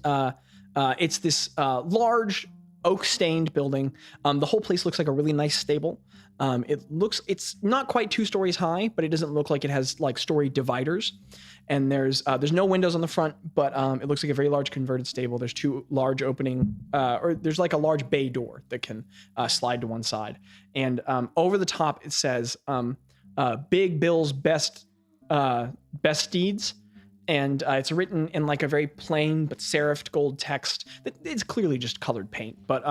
it's this large oak-stained building. The whole place looks like a really nice stable. It's not quite 2 stories high, but it doesn't look like it has like story dividers. And there's no windows on the front, but it looks like a very large converted stable. There's 2 large opening, or there's like a large bay door that can slide to one side. And over the top it says Big Bill's best steeds. And it's written in like a very plain but serifed gold text. It's clearly just colored paint, but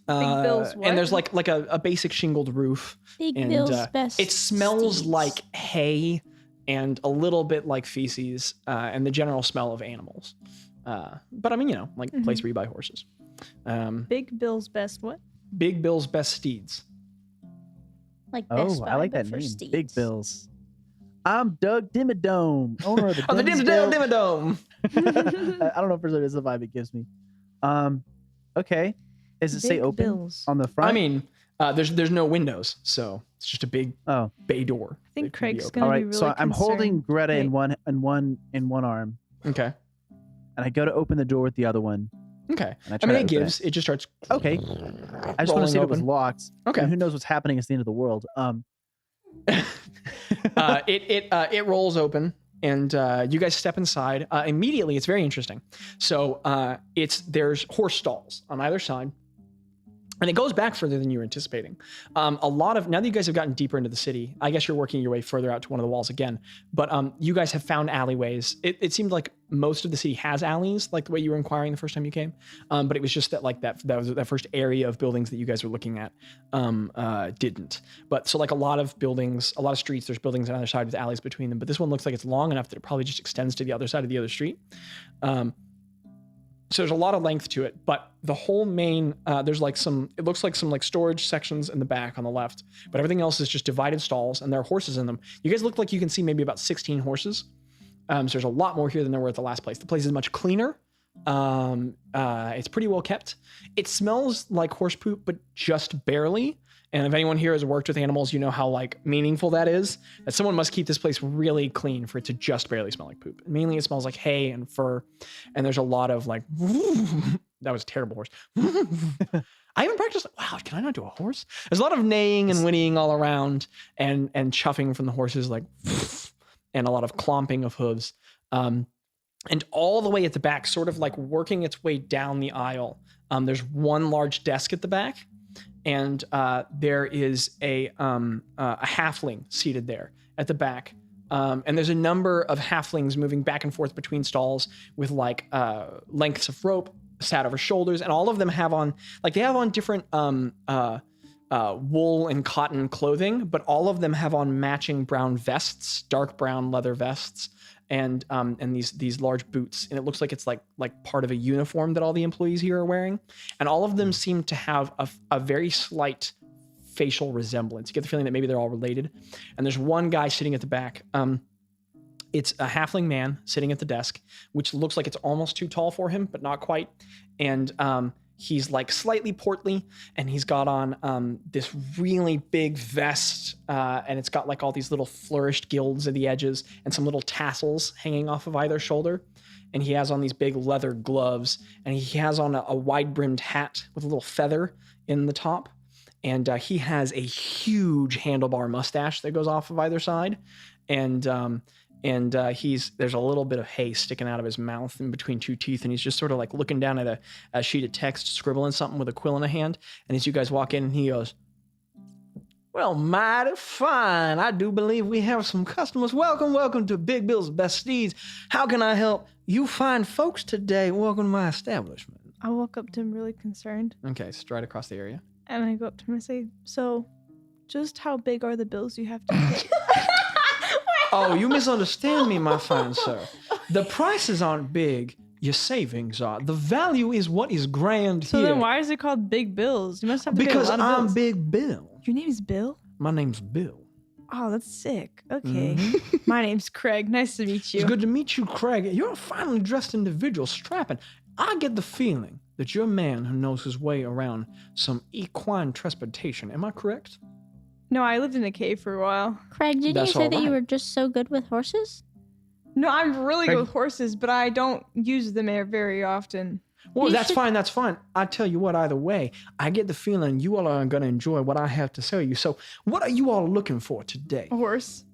Bill's what? and there's like a basic shingled roof. Big And Bill's best. it smells steeds. like hay and a little bit like feces and the general smell of animals. But I mean, like a place where you buy horses. Big Bill's best what? Big Bill's best steeds. like Best oh, Buy, I like but that for name, steeds. Big Bills. I'm Doug Dimmadome, owner of the Oh, the Dimmadome. Dimmadome. I don't know if there's a vibe it gives me. Okay, does it say Big open Bills. on the front? I mean, There's no windows, so it's just a big bay door. I think that can be Craig's opened. gonna All be right, really so I'm holding concerned. Greta in Wait. one arm, Okay. and I go to open the door with the other one. Okay. And I I try mean, to it open gives. It just starts. Okay, I just want rolling to see if it was open. locked. Okay. And who knows what's happening? It's the end of the world. It rolls open, and you guys step inside. Immediately, it's very interesting. So there's horse stalls on either side. And it goes back further than you were anticipating. Now that you guys have gotten deeper into the city, I guess you're working your way further out to one of the walls again. But you guys have found alleyways. It seemed like most of the city has alleys, like the way you were inquiring the first time you came. But it was just that like that was that first area of buildings that you guys were looking at didn't. But so like a lot of buildings, a lot of streets, there's buildings on either side with alleys between them. But this one looks like it's long enough that it probably just extends to the other side of the other street. So there's a lot of length to it, but the whole main, there's like it looks like some like storage sections in the back on the left, but everything else is just divided stalls and there are horses in them. You guys look like you can see maybe about 16 horses. So there's a lot more here than there were at the last place. The place is much cleaner. It's pretty well kept. It smells like horse poop, but just barely. And if anyone here has worked with animals, you know how like meaningful that is. That someone must keep this place really clean for it to just barely smell like poop. Mainly it smells like hay and fur. And there's a lot of like, that was a terrible horse. I haven't practiced. Wow, can I not do a horse? There's a lot of neighing and whinnying all around and chuffing from the horses, like, and a lot of clomping of hooves. And all the way at the back, sort of like working its way down the aisle, there's one large desk at the back. And there is a halfling seated there at the back. And there's a number of halflings moving back and forth between stalls with like lengths of rope sat over shoulders. And all of them have on, like they have on different wool and cotton clothing, but all of them have on matching brown vests, dark brown leather vests. And these large boots, and it looks like it's like part of a uniform that all the employees here are wearing, and all of them seem to have a very slight facial resemblance. You get the feeling that maybe they're all related. And there's one guy sitting at the back. It's a halfling man sitting at the desk, which looks like it's almost too tall for him, but not quite. And he's like slightly portly, and he's got on this really big vest, and it's got like all these little flourished gills at the edges and some little tassels hanging off of either shoulder. And he has on these big leather gloves, and he has on a wide-brimmed hat with a little feather in the top. And he has a huge handlebar mustache that goes off of either side. And there's a little bit of hay sticking out of his mouth in between two teeth, and he's just sort of like looking down at a sheet of text, scribbling something with a quill in a hand. And as you guys walk in, he goes, "Well, mighty fine. I do believe we have some customers. Welcome to Big Bill's Best Steeds. How can I help you fine folks today? Welcome to my establishment." I walk up to him really concerned, Okay, stride across the area. and I go up to him and say, "So, just how big are the bills you have to pay?" Oh, you misunderstand me, my fine sir. The prices aren't big. Your savings are. The value is what is grand So here. then why is it called Big Bills? You must have to Because pay a lot of I'm bills. Big Bill. Your name is Bill? My name's Bill. Oh, that's sick. Okay. My name's Craig. Nice to meet you. It's good to meet you, Craig. You're a finely dressed individual, strapping. I get the feeling that you're a man who knows his way around some equine transportation. Am I correct? No, I lived in a cave for a while. Craig, didn't That's you say all that you right. were just so good with horses? No, I'm really Craig- good with horses, but I don't use them very often. Well, You that's should- fine. That's fine. I tell you what, either way, I get the feeling you all are going to enjoy what I have to sell you. So what are you all looking for today? A horse.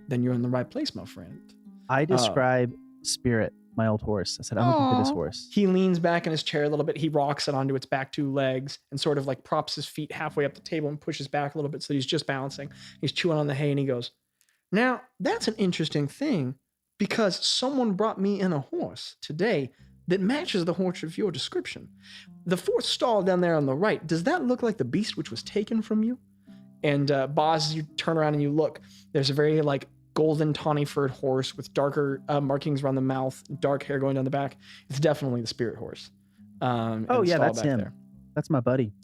Then you're in the right place, my friend. I describe Spirit, my old horse. I said, I'm looking for this Aw. horse. He leans back in his chair a little bit. He rocks it onto its back two legs and sort of like props his feet halfway up the table and pushes back a little bit so he's just balancing. He's chewing on the hay and he goes, "Now, that's an interesting thing because someone brought me in a horse today that matches the horse of your description. The fourth stall down there on the right, does that look like the beast which was taken from you?" And Bazz, you turn around and you look. There's a very like golden tawny furred horse with darker markings around the mouth, dark hair going down the back. It's definitely the spirit horse. Oh, yeah, that's him. There. That's my buddy.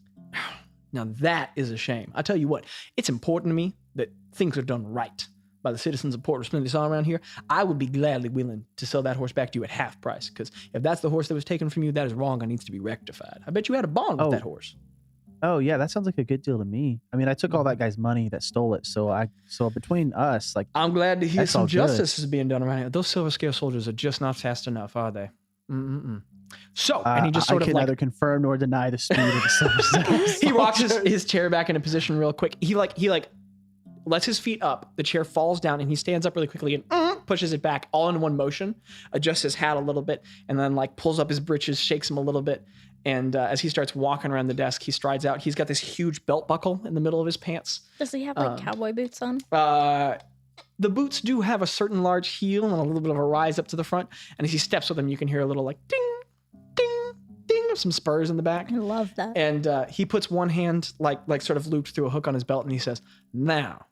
Now that is a shame. I tell you what, it's important to me that things are done right by the citizens of Port Resplendent all around here. I would be gladly willing to sell that horse back to you at half price, because if that's the horse that was taken from you, that is wrong and needs to be rectified. I bet you had a bond with Oh. that horse. Oh yeah, that sounds like a good deal to me. I mean, I took all that guy's money that stole it, so between us, like I'm glad to hear That's some all good. justice is being done around here. Those Silver Scale soldiers are just not fast enough, are they? So, and he just I sort of can like neither confirm nor deny the speed of the Silver he rocks his chair back into position real quick. He lets his feet up. The chair falls down, and he stands up really quickly and pushes it back, all in one motion. Adjusts his hat a little bit, and then like pulls up his britches, shakes him a little bit. And as he starts walking around the desk, he strides out. He's got this huge belt buckle in the middle of his pants. Does he have like cowboy boots on? The boots do have a certain large heel and a little bit of a rise up to the front. And as he steps with them, you can hear a little like ding, ding, ding of some spurs in the back. I love that. And he puts one hand like sort of looped through a hook on his belt, and he says, "Now,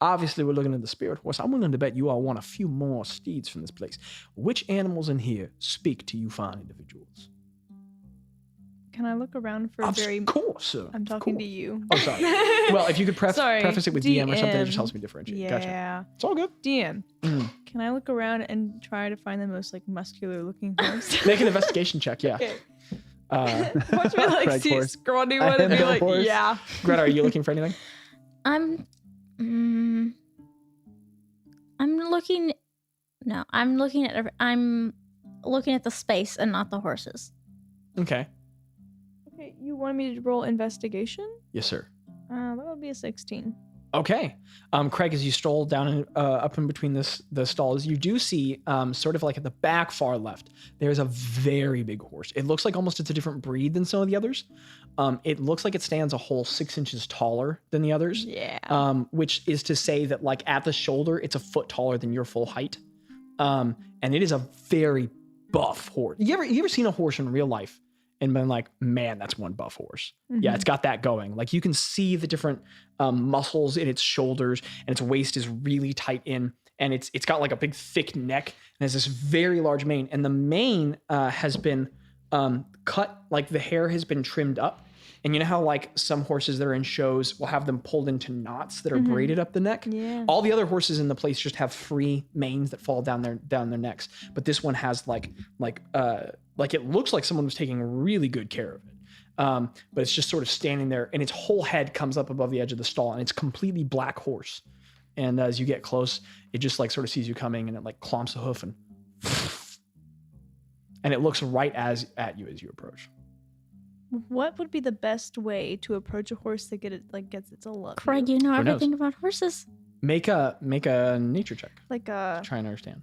obviously we're looking at the spirit horse. I'm willing to bet you all want a few more steeds from this place. Which animals in here speak to you fine individuals?" Can I look around for Of course, sir. I'm Of talking to course. you. Oh, sorry. Well, if you could Sorry, preface it with DM or something, it just DM. helps me differentiate. Yeah. Gotcha. It's all good. DM. Mm. Can I look around and try to find the most like muscular looking horse? Make an investigation check, yeah. Okay. Watch Watch me like Craig see a horse. scrawny I one and am be the like, horse. yeah. Greta, are you looking for anything? I'm looking. No, I'm looking at the space and not the horses. Okay. Okay, you want me to roll investigation? Yes, sir. That would be a 16. Okay. Craig, as you stroll down and up in between the stalls, you do see sort of like at the back far left, there's a very big horse. It looks like almost it's a different breed than some of the others. It looks like it stands a whole 6 inches taller than the others. Yeah. Which is to say that like at the shoulder, it's a foot taller than your full height. And it is a very buff horse. You ever seen a horse in real life and been like, man, that's one buff horse? Mm-hmm. Yeah, it's got that going. Like you can see the different muscles in its shoulders, and its waist is really tight in, and it's got like a big thick neck and has this very large mane. And the mane has been cut, like the hair has been trimmed up. And you know how like some horses that are in shows will have them pulled into knots that are braided up the neck? Yeah. All the other horses in the place just have free manes that fall down their necks. But this one has like it looks like someone was taking really good care of it. But it's just sort of standing there, and its whole head comes up above the edge of the stall, and it's completely black horse. And as you get close, it just like sort of sees you coming, and it like clomps a hoof and it looks right at you as you approach. What would be the best way to approach a horse that gets it to love Craig, you? you know Who knows? everything about horses. Make a nature check. Like Try and understand.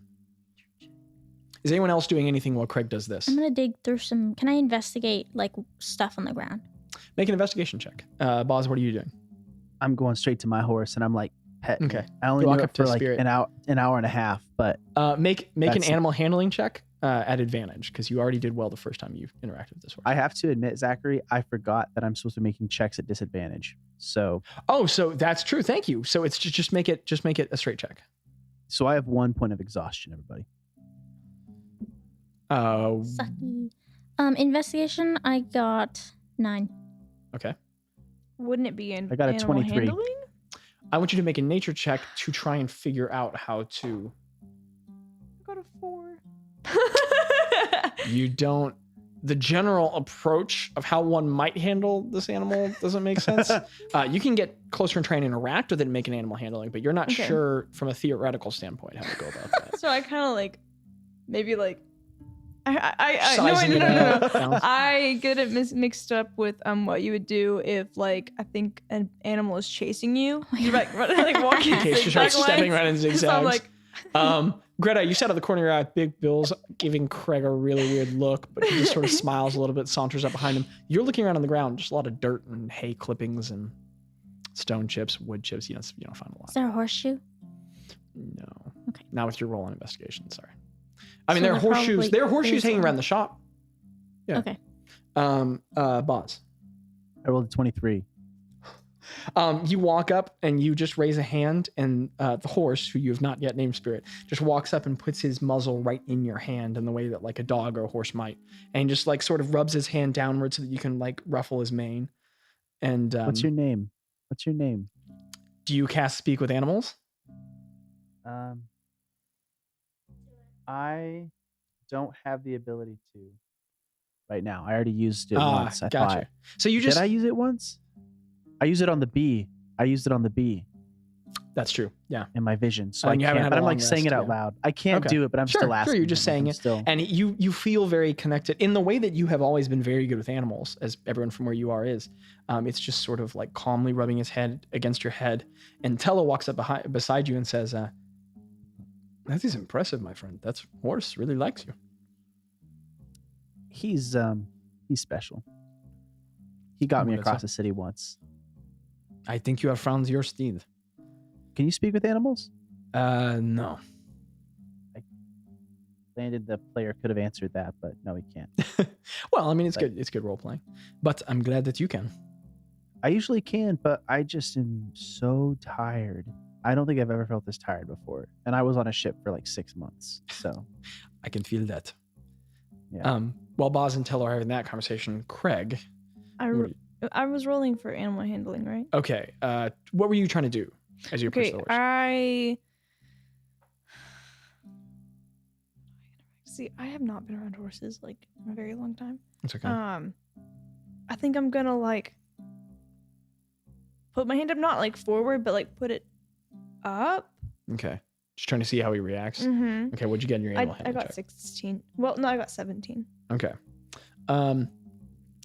Is anyone else doing anything while Craig does this? I'm gonna dig through some. Can I investigate like stuff on the ground? Make an investigation check. Bazz, what are you doing? I'm going straight to my horse, and I'm like, pet. Okay. I only You walk knew up it to for the like spirit. an hour and a half, but Make an That's- animal handling check at advantage, because you already did well the first time you interacted with this horse. I have to admit, Zachary, I forgot that I'm supposed to be making checks at disadvantage. So So that's true. Thank you. So it's just make it a straight check. I have 1 point of exhaustion, everybody. Sucky. Investigation. I got 9. Okay. wouldn't it be in I got a animal 23. handling? I want you to make a nature check to try and figure out how to. I got a 4. You don't. The general approach of how one might handle this animal doesn't make sense. You can get closer and try and interact with it and make an animal handling, but you're not Okay. sure from a theoretical standpoint how to go about that. So I kind of like, maybe like, I Sizing it no. out. Balance. I get it mixed up with what you would do if like I think an animal is chasing you. You're like walking. In case you start zigzag stepping lines. right in zigzags. So I'm like, Greta, you sat out of the corner of your eye, Big Bill's giving Craig a really weird look, but he just sort of smiles a little bit, saunters up behind him. You're looking around on the ground, just a lot of dirt and hay clippings and stone chips, wood chips. You don't find a lot. Is there a horseshoe? No. Okay. Not with your roll on investigation. Sorry. I mean, So there are they're horseshoes. probably There are horseshoes hanging based around on- the shop. Yeah. Okay. Bazz. I rolled a 23. You walk up and you just raise a hand, and the horse, who you have not yet named Spirit, just walks up and puts his muzzle right in your hand in the way that like a dog or a horse might, and just like sort of rubs his hand downward so that you can like ruffle his mane. And What's your name? What's your name? do you cast Speak with Animals? I don't have the ability to. right now. I already used it once. I Gotcha. thought. So you just Did I use it once? I used it on the bee. That's true. Yeah. In my vision. So And I you haven't can't. had But a I'm like long saying rest, it out yeah. loud. I can't Okay. do it, but I'm Sure, still asking. Sure, you're just him, like, saying I'm it. Still. And you feel very connected in the way that you have always been very good with animals, as everyone from where you are is. It's just sort of like calmly rubbing his head against your head. And Tello walks up beside you and says, that is impressive, my friend. That horse really likes you. He's special. He got me Well, that's across the city once. I think you have found your steed. Can you speak with animals? No. Landon, the player, could have answered that, but no, he can't. Well, I mean, it's Like- good. It's good role playing. But I'm glad that you can. I usually can, but I just am so tired. I don't think I've ever felt this tired before. And I was on a ship for like 6 months. So, I can feel that. yeah. While Bazz and Tello are having that conversation, Craig. I was rolling for animal handling, right? Okay. What were you trying to do as you approached Okay, the horse? See, I have not been around horses like in a very long time. It's okay. I think I'm gonna like put my hand up, not like forward, but like put it up. Okay. Just trying to see how he reacts. Mm-hmm. Okay. What'd you get in your animal I handling got check? 16. Well, no, I got 17. Okay.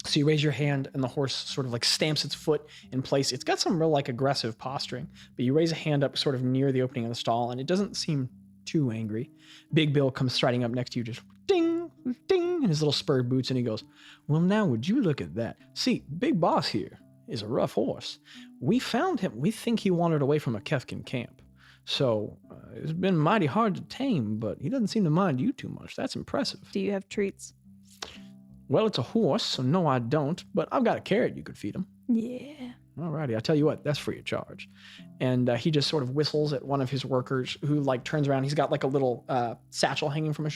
So you raise your hand and the horse sort of like stamps its foot in place. It's got some real like aggressive posturing, but you raise a hand up sort of near the opening of the stall and it doesn't seem too angry. Big Bill comes striding up next to you, just ding, ding, in his little spurred boots, and he goes, well, now would you look at that? See, Big Boss here is a rough horse. We found him. We think he wandered away from a Kefkin camp. So it's been mighty hard to tame, but he doesn't seem to mind you too much. That's impressive. Do you have treats? Well, it's a horse, so no, I don't, but I've got a carrot you could feed him. Yeah. Alrighty, I'll tell you what, that's free of charge. And he just sort of whistles at one of his workers who like turns around. He's got like a little satchel hanging from a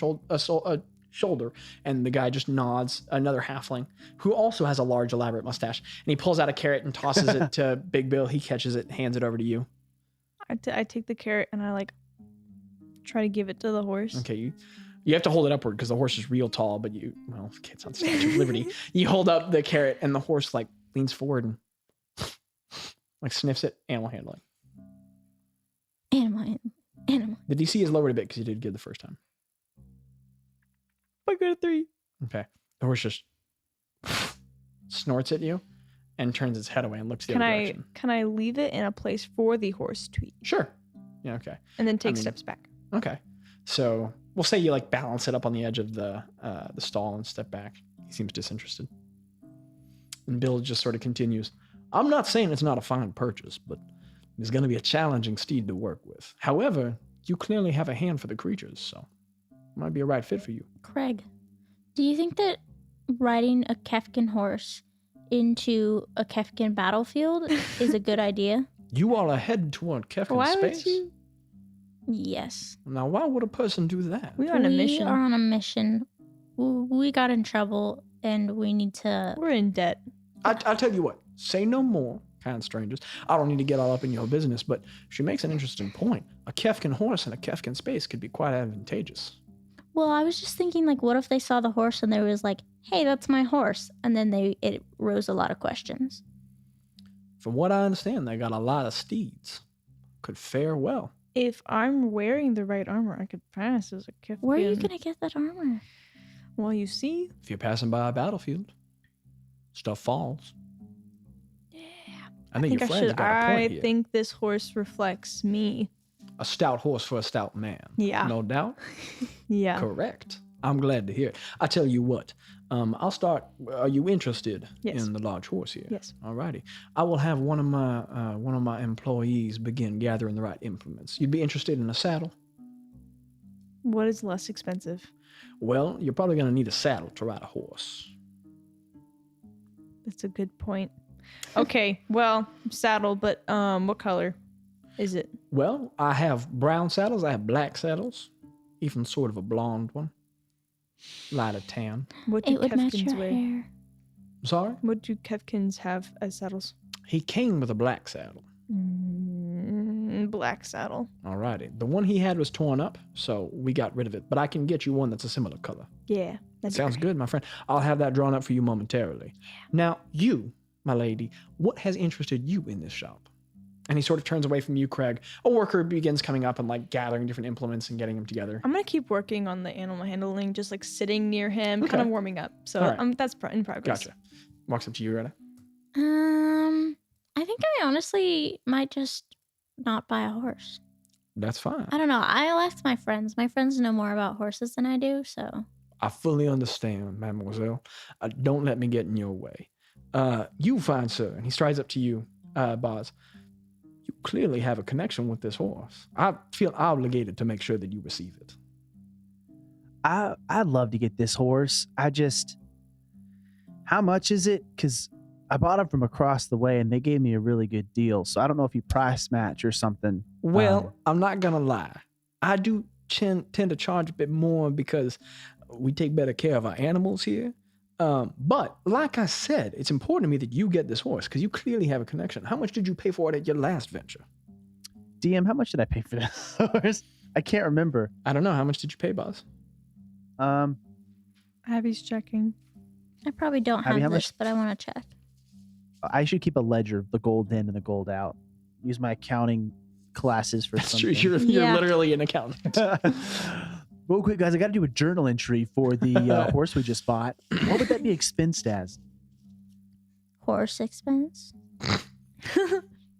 shoulder, and the guy just nods. Another halfling who also has a large, elaborate mustache, and he pulls out a carrot and tosses it to Big Bill. He catches it, hands it over to you. I take the carrot and I like try to give it to the horse. Okay, you have to hold it upward because the horse is real tall, but it's on the Statue of Liberty. You hold up the carrot and the horse like leans forward and like sniffs it. Animal handling. Animal. The DC is lowered a bit because you did good the first time. I got a 3. Okay. The horse just snorts at you and turns its head away and looks the Can other I direction. can I leave it in a place for the horse to eat Sure. Yeah, okay. and then take mean- steps back? Okay. So we'll say you like balance it up on the edge of the stall and step back. He seems disinterested. And Bill just sort of continues. I'm not saying it's not a fine purchase, but it's going to be a challenging steed to work with. However, you clearly have a hand for the creatures, so it might be a right fit for you. Craig, do you think that riding a Kefkin horse into a Kefkin battlefield is a good idea? You all are headed toward Kefkin Why space? would you? Yes. Now, why would a person do that? We are on a mission. We are on a mission. We got in trouble and we need to... We're in debt. I'll tell you what. Say no more, kind strangers. I don't need to get all up in your business, but she makes an interesting point. A Kefkin horse in a Kefkin space could be quite advantageous. Well, I was just thinking, like, what if they saw the horse and they was like, hey, that's my horse? And then it rose a lot of questions. From what I understand, they got a lot of steeds. Could fare well. If I'm wearing the right armor, I could pass as a Kefkin. Where are you going to get that armor? Well, you see, If you're passing by a battlefield, stuff falls. I think your friend's got a point here. think this horse reflects me. A stout horse for a stout man. Yeah. No doubt. Yeah. Correct. I'm glad to hear it. I tell you what, I'll start. Are you interested Yes. in the large horse here? Yes. Alrighty. I will have one of my employees begin gathering the right implements. You'd be interested in a saddle? What is less expensive? Well, you're probably going to need a saddle to ride a horse. That's a good point. Okay, well, saddle, but what color is it? Well, I have brown saddles. I have black saddles, even sort of a blonde one, light of tan. What do It would match Kefkins your wear? hair. Sorry, What do Kefkins have as saddles? he came with a black saddle. Black saddle. Alrighty. The one he had was torn up, so we got rid of it. But I can get you one that's a similar color. Yeah. Sounds good, my friend. I'll have that drawn up for you momentarily. Now, you, my lady, what has interested you in this shop? And he sort of turns away from you, Craig. A worker begins coming up and like gathering different implements and getting them together. I'm gonna keep working on the animal handling, just like sitting near him, Okay. kind of warming up. So Alright. that's in progress. Gotcha. Walks up to you, Greta. I think I honestly might just not buy a horse. That's fine. I don't know. I left my friends. My friends know more about horses than I do, so. I fully understand, mademoiselle. Don't let me get in your way. You, fine sir, and he strides up to you, Bazz. You clearly have a connection with this horse. I feel obligated to make sure that you receive it. I'd love to get this horse. How much is it? Because I bought it from across the way and they gave me a really good deal. So I don't know if you price match or something. Well, I'm not going to lie. I do tend to charge a bit more because we take better care of our animals here. But like I said, it's important to me that you get this horse because you clearly have a connection. How much did you pay for it at your last venture? DM, how much did I pay for this horse? I can't remember. I don't know. How much did you pay, Bazz? Abby's checking. I probably don't Abby, have how this, much- but I want to check. I should keep a ledger of the gold in and the gold out. Use my accounting classes for That's true. something. You're Yeah. literally an accountant. Real quick, guys, I got to do a journal entry for the horse we just bought. What would that be expensed as? Horse expense?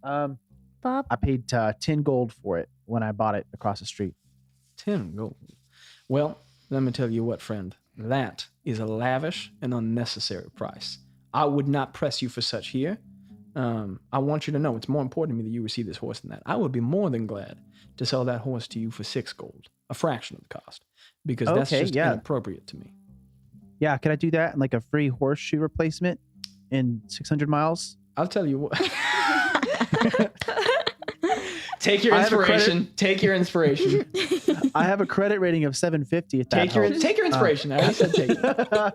Bob, Bob? I paid 10 gold for it when I bought it across the street. 10 gold. Well, let me tell you what, friend. That is a lavish and unnecessary price. I would not press you for such here. I want you to know it's more important to me that you receive this horse than that. I would be more than glad to sell that horse to you for 6 gold, a fraction of the cost, because that's Okay, just yeah. inappropriate to me. Yeah, can I do that? And like a free horseshoe replacement in 600 miles? I'll tell you what. Take your I have a inspiration. Take your inspiration. I have a credit rating of 750 if that Take your helps. inspiration. I already said take it.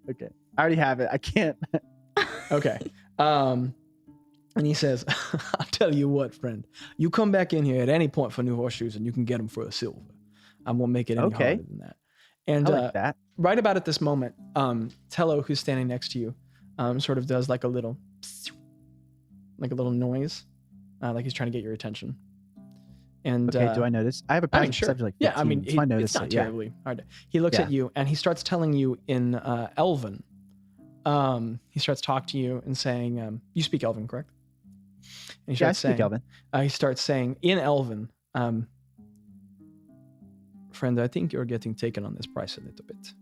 Okay. I already have it. I can't. Okay. And he says, I'll tell you what, friend. You come back in here at any point for new horseshoes and you can get them for a silver. I won't make it any Okay. harder than that. And I like that. right about at this moment, Tello, who's standing next to you, sort of does like a little noise, like he's trying to get your attention. And Okay, do I notice? I have a passive sure. perception like 15, Yeah, I mean, so I notice it's not it. Yeah. terribly hard. He looks Yeah. at you and he starts telling you in Elven. He starts talking to you and saying, you speak Elven, correct? And he Yeah, I starts speak saying, Elven. he starts saying in Elven, friend, I think you're getting taken on this price a little bit.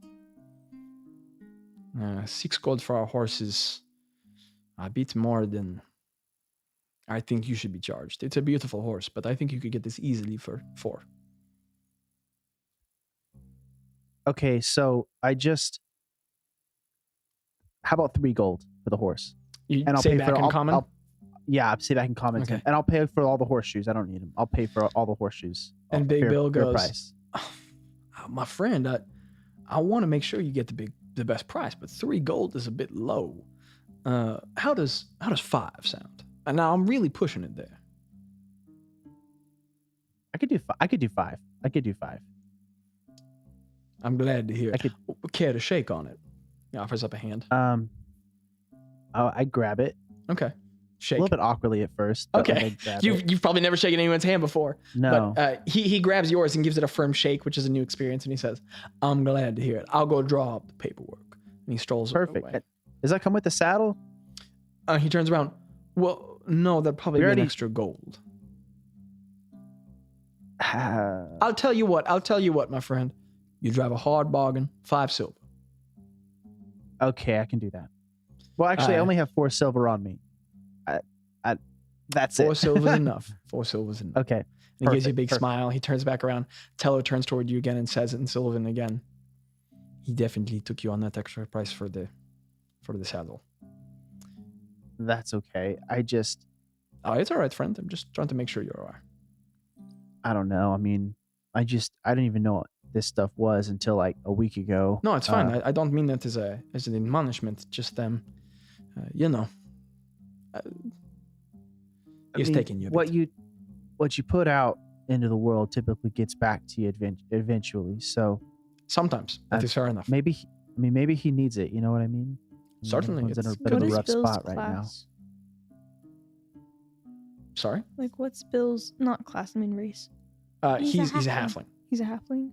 6 gold for our horses, a bit more than I think you should be charged. It's a beautiful horse, but I think you could get this easily for 4. Okay, so how about 3 gold for the horse? You And I'll say pay back for in common? Yeah, I'll say back in common. Okay. And I'll pay for all the horseshoes. I don't need them. I'll pay for all the horseshoes. And Big Bill fair goes, price. my friend, I want to make sure you get the best price, but 3 gold is a bit low. How does 5 sound? And now I'm really pushing it there. I could do 5. I could do 5. I'm glad to hear I it. could. Care to shake on it? He offers up a hand. I grab it Okay. a Shake. little bit awkwardly at first. But Okay. I grab it. You've probably never shaken anyone's hand before. No. But he grabs yours and gives it a firm shake, which is a new experience. And he says, I'm glad to hear it. I'll go draw up the paperwork. And he strolls Perfect. away. Does that come with the saddle? He turns around. Well, no, that'd probably We be already- an extra gold. I'll tell you what, my friend. You drive a hard bargain, 5 silver. Okay, I can do that. Well, actually, I only have 4 silver on me. That's 4 it. silver's enough. 4 silver's enough. Okay. And he gives you a Perfect, big perfect. smile. He turns back around. Tello turns toward you again and says it in Sylvan again. He definitely took you on that extra price for the saddle. That's okay. Oh, it's all right, friend. I'm just trying to make sure you're all right. I don't know. I mean, I didn't even know what this stuff was until like a week ago. No, it's fine. I don't mean that as an admonishment. Just you know, It's taking you a bit. What you put out into the world typically gets back to you eventually. So Sometimes that is fair enough. maybe he needs it. You know what I mean? Certainly, Everyone's in a it's- bit of What a is rough Bill's spot right now. class? Sorry, Like, what's Bill's not class? I mean race. He's a he's a halfling. halfling. He's a halfling.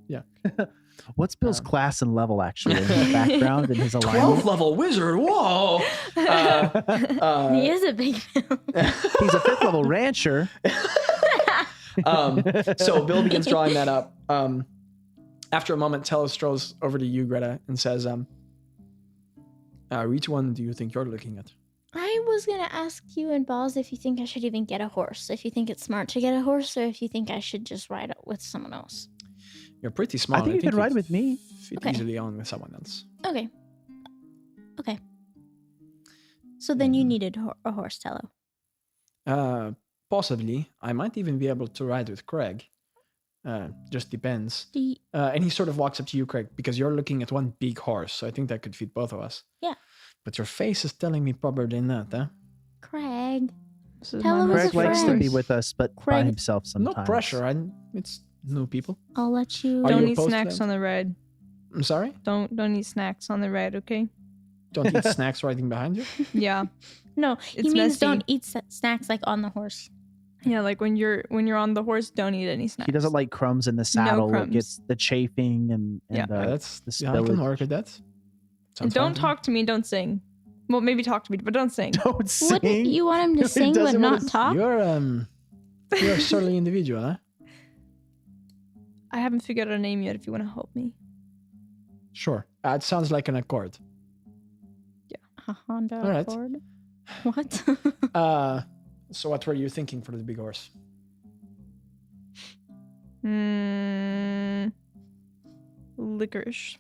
What's Bill's Uh, class and level actually in his background and his 12th alignment? level wizard. Whoa. He is a big Bill. He's a 5th level rancher. So Bill begins drawing that up. After a moment, Tello strolls over to you, Greta, and says, which one do you think you're looking at? I was gonna ask you and Bazz if you think I should even get a horse. If you think it's smart to get a horse, or if you think I should just ride it with someone else. You're pretty smart. I think you can ride you'd with me. Fit Okay. easily on with someone else. Okay. So then you needed a horse, Tello. Possibly. I might even be able to ride with Craig. Just depends. Do you, And he sort of walks up to you, Craig, because you're looking at one big horse. So I think that could fit both of us. Yeah. But your face is telling me probably not, huh? Craig? This is Tell my him it's Craig a likes to friend. be with us, but by Craig- himself sometimes. No pressure. It's new people. I'll let you. Are you Don't eat opposed to snacks that? on the ride. I'm sorry? Don't eat snacks on the ride, okay? Don't eat snacks riding behind you? Yeah. No, he It's means messy. don't eat snacks like on the horse. Yeah, like when you're on the horse, don't eat any snacks. He doesn't like crumbs in the saddle. It crumbs. gets the chafing and Yeah. the, That's the I can spillage. work with that. And Sounds don't fine to me. talk to me, don't sing. Well, maybe talk to me, but don't sing. Don't Wouldn't sing. you want him to He sing but doesn't wanna not talk? You're a surly individual, huh? I haven't figured out a name yet if you want to help me. Sure. It sounds like an accord. A Honda All right. Accord? What? So what were you thinking for the big horse? Licorice.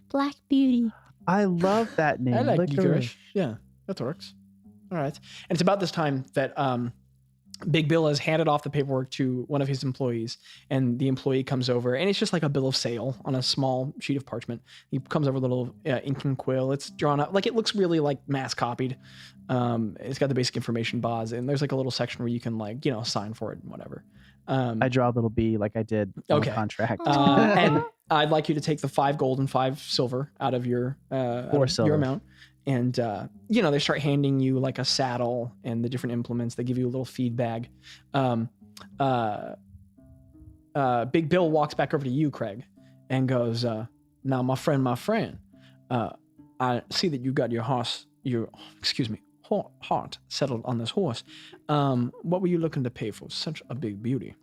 Black Beauty. I love that name. I like Licorice. licorice. Yeah, that works. All right. And it's about this time that Big Bill has handed off the paperwork to one of his employees, and the employee comes over, and it's just like a bill of sale on a small sheet of parchment. He comes over with a little ink and quill. It's drawn up like it looks really like mass copied. It's got the basic information Bazz, and there's like a little section where you can sign for it and whatever. I draw a little B like I did on Okay. the contract. And I'd like you to take the 5 gold and 5 silver out of your silver. amount. And they start handing you like a saddle and the different implements. They give you a little feed bag. Big Bill walks back over to you, Craig, and goes, "Now, my friend, I see that you got your heart settled on this horse. What were you looking to pay for such a big beauty?"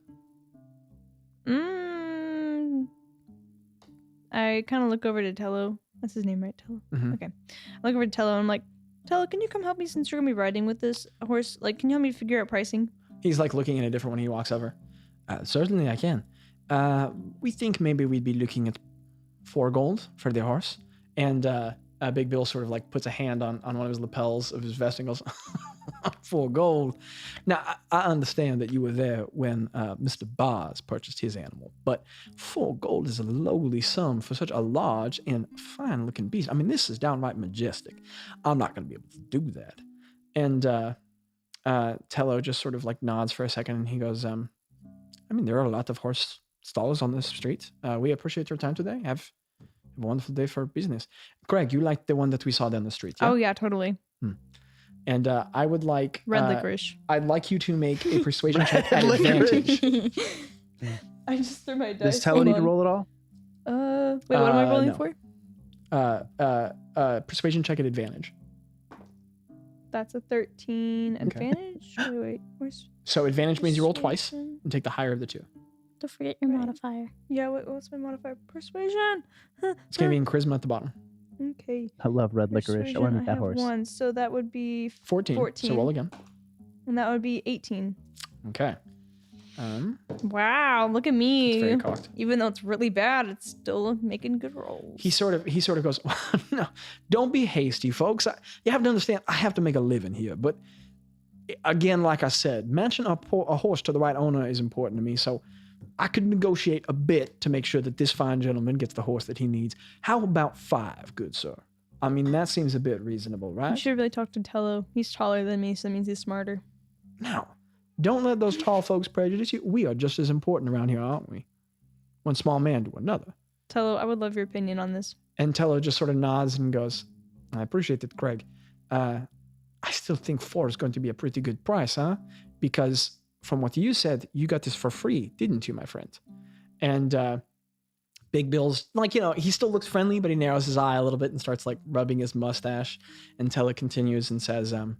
I kind of look over to Tello. That's his name, right? Tello? Mhm. Okay. I look over to Tello and I'm like, Tello, can you come help me since you're going to be riding with this horse? Like, can you help me figure out pricing? He's like looking at it different when he walks over. Certainly I can. We think maybe we'd be looking at 4 gold for the horse. And Big Bill sort of like puts a hand on one of his lapels of his vest and goes, 4 gold. Now, I understand that you were there when Mr. Bazz purchased his animal, but 4 gold is a lowly sum for such a large and fine-looking beast. I mean, this is downright majestic. I'm not going to be able to do that. And Tello just sort of like nods for a second, and he goes, there are a lot of horse stalls on this street. We appreciate your time today. Have a wonderful day for business. Craig, you like the one that we saw down the street, yeah? Oh, yeah, totally. And I would like... Red licorice. I'd like you to make a persuasion check at advantage. I just threw my dice. Does Tello need to roll it all? Wait, what am I rolling no. for? Persuasion check at advantage. That's a 13 Okay. advantage. Wait, where's... So advantage means you roll twice Persuasion? and take the higher of the 2. Don't forget your Right. modifier. Yeah, what's my modifier? Persuasion. It's going to be in charisma at the bottom. Okay. I love red licorice. I want to meet that have horse. 1, so that would be 14. 14. So roll again. and that would be 18. Okay. Wow, look at It's me. very cocked. Even though it's really bad, it's still making good rolls. He sort of goes, no, don't be hasty, folks. You have to understand, I have to make a living here. But again, like I said, matching a horse to the right owner is important to me. So I could negotiate a bit to make sure that this fine gentleman gets the horse that he needs. How about 5, good sir? I mean, that seems a bit reasonable, You right? should really talk to Tello. He's taller than me, so that means he's smarter. Now, don't let those tall folks prejudice you. We are just as important around here, aren't we? One small man to another. Tello, I would love your opinion on this. And Tello just sort of nods and goes, I appreciate it, Craig. I still think 4 is going to be a pretty good price, huh? Because from what you said, you got this for free, didn't you, my friend? And Big Bill's like, he still looks friendly, but he narrows his eye a little bit and starts like rubbing his mustache. And Tello continues and says, and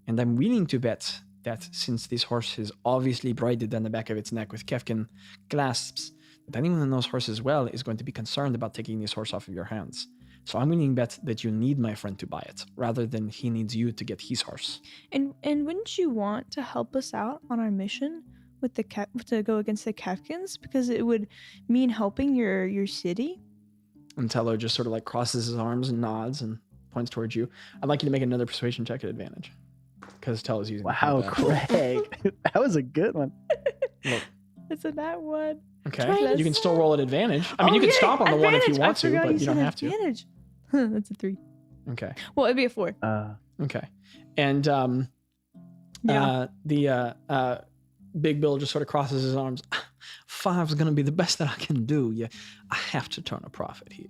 I'm willing to bet that since this horse is obviously braided on the back of its neck with Kefkin clasps, that anyone who knows horses well is going to be concerned about taking this horse off of your hands. So I'm willing to bet that you need my friend to buy it, rather than he needs you to get his horse. And wouldn't you want to help us out on our mission with to go against the Kefkins? Because it would mean helping your city. And Tello just sort of like crosses his arms and nods and points towards you. I'd like you to make another persuasion check at advantage. Because Tello's using Wow, Craig. That was a good one. Look. It's a that one. Okay, you can still roll at advantage. I mean, you can yay, stomp on the one if you advantage. want to, forgot but you don't said have to. advantage. That's a 3. Okay. Well, it'd be a 4. Okay. And the Big Bill just sort of crosses his arms. 5 is going to be the best that I can do. Yeah, I have to turn a profit here.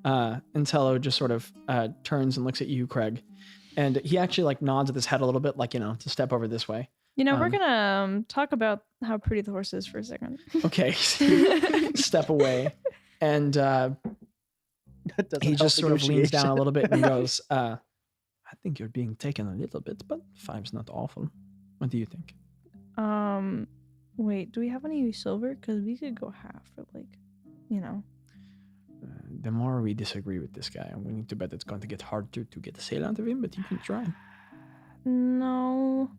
And Tello just sort of turns and looks at you, Craig. And he actually like nods with his head a little bit, like, to step over this way. We're gonna talk about how pretty the horse is for a second. Okay. So you step away. And he just sort of leans down a little bit and goes, I think you're being taken a little bit, but 5's not awful. What do you think? Wait, do we have any silver? Because we could go half for The more we disagree with this guy, I'm willing to bet it's going to get harder to get a sale out of him, but you can try. No,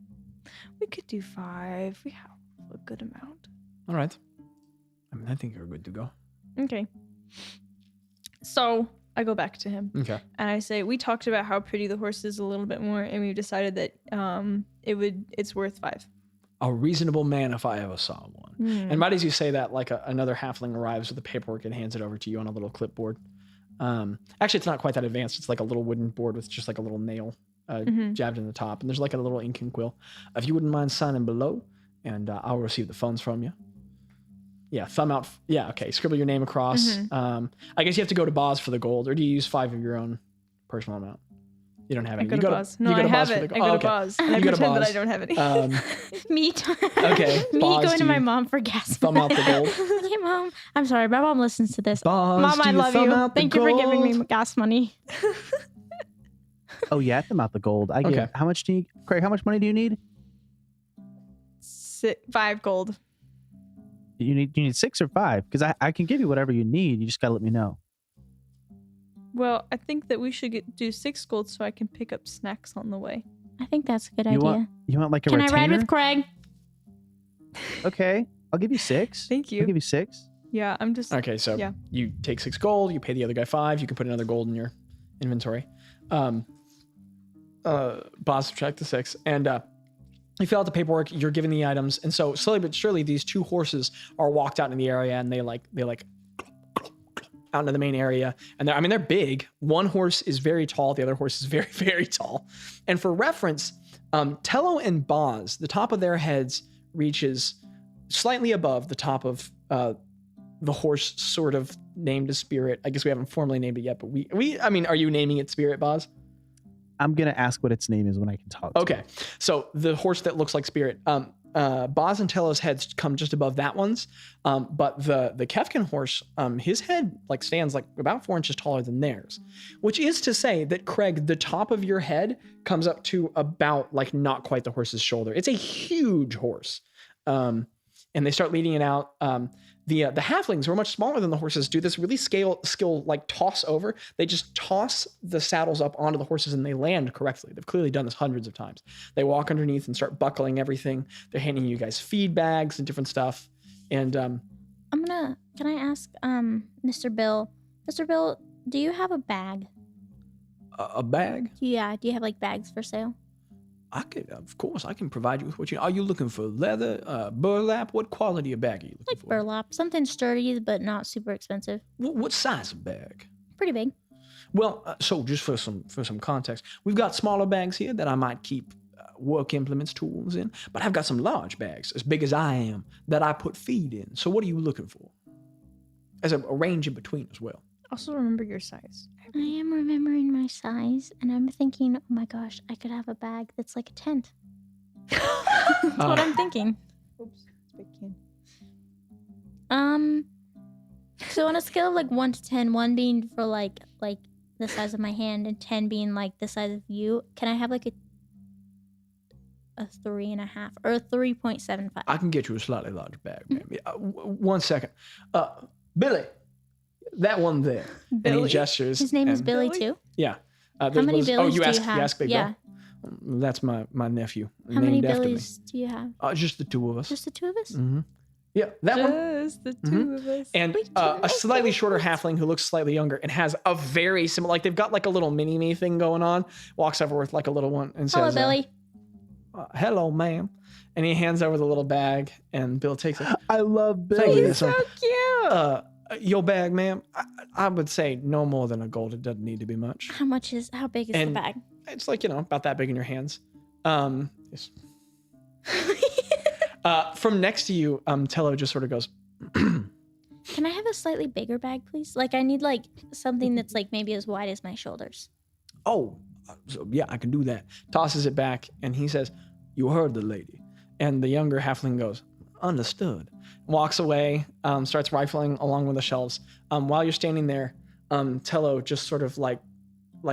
we could do 5. We have a good amount. All right. I mean, I think you're good to go. Okay. So I go back to him. Okay. And I say, we talked about how pretty the horse is a little bit more, and we've decided that it's worth 5. A reasonable man if I ever saw one. And right as you say that, like another halfling arrives with the paperwork and hands it over to you on a little clipboard. Actually, it's not quite that advanced. It's like a little wooden board with just like a little nail jabbed in the top. And there's like a little ink and quill. If you wouldn't mind signing below, and I'll receive the funds from you. Yeah, thumb out. Yeah, okay. Scribble your name across. I guess you have to go to Bazz for the gold, or do you use 5 of your own personal amount? You don't have any. I go to Bazz. No, I have it. I go to Bazz. And I pretend that I don't have any. Me Okay. Me Bazz, going to my mom for gas. Thumb out the gold. Okay, Mom. I'm sorry. My mom listens to this. Bazz, Mom, I love you. Thank you for giving me gas money. Oh, yeah, thumb out the gold. I get Okay. How much do you, Craig, how much money do you need? 5 gold. You need 6 or 5? Because I can give you whatever you need. You just got to let me know. Well, I think that we should do 6 gold so I can pick up snacks on the way. I think that's a good You idea. want like a Can retainer? I ride with Craig? Okay, I'll give you 6. Thank you. I'll give you 6. Yeah, I'm just... Okay, so Yeah. you take 6 gold, you pay the other guy 5, you can put another gold in your inventory. Boss subtract the 6, and you fill out the paperwork, you're given the items, and so slowly but surely these 2 horses are walked out in the area, and they out into the main area, and they're big. One horse is very tall, the other horse is very, very tall. And for reference, Tello and Bazz, the top of their heads reaches slightly above the top of the horse sort of named as Spirit. I guess we haven't formally named it yet, but are you naming it Spirit, Bazz? I'm going to ask what its name is when I can talk to Okay. So the horse that looks like Spirit, Bazz and Tello's heads come just above that one's. But the Kefkin horse, his head stands about 4 inches taller than theirs, which is to say that, Craig, the top of your head comes up to about not quite the horse's shoulder. It's a huge horse. And they start leading it out. The halflings, who are much smaller than the horses, do this really skill toss over. They just toss the saddles up onto the horses and they land correctly. They've clearly done this hundreds of times. They walk underneath and start buckling everything. They're handing you guys feed bags and different stuff. And can I ask Mr. Bill? Mr. Bill, do you have a bag? a bag? Yeah, do you have bags for sale? Of course, I can provide you with what you. Are you looking for leather, burlap? What quality of bag are you looking for? Burlap, something sturdy but not super expensive. What size of bag? Pretty big. Well, so just for some context, we've got smaller bags here that I might keep work implements, tools in, but I've got some large bags, as big as I am, that I put feed in. So what are you looking for? There's a range in between as well. Also remember your size. I am remembering my size, and I'm thinking, oh my gosh, I could have a bag that's like a tent. That's what I'm thinking. Oops, it's big can. So on a scale of like 1 to 10, 1 being for like the size of my hand, and 10 being like the size of you, can I have like a 3.5 or a 3.75? I can get you a slightly larger bag, ma'am. Yeah, 1 second. Billy, that one there. And Billy? he gestures. His name is and- Billy Billy? too. Yeah. How many Billies you do ask, you have? You ask Big Yeah. Bill? That's my nephew. How many named after me. Billies do you have? Just the two of us. Just the two of us? Mm-hmm. Yeah, that one. Just the two of us. And a slightly shorter halfling who looks slightly younger and has a very similar, like they've got like a little mini-me thing going on, walks over with like a little one and Hello, says, Billy. hello, ma'am. And he hands over the little bag and Bill takes it. I love Thank you, Billy. this one. cute. Your bag, ma'am, I would say no more than a gold. It doesn't need to be much. How big is And- the bag? It's like, about that big in your hands. Yes. From next to you, Tello just sort of goes, Can I have a slightly bigger bag, please? Like, I need like something that's like maybe as wide as my shoulders. oh, so yeah, I can do that. Tosses it back, and he says, you heard the lady. And the younger halfling goes, understood. Walks away, starts rifling along with the shelves. While you're standing there, Tello just sort of like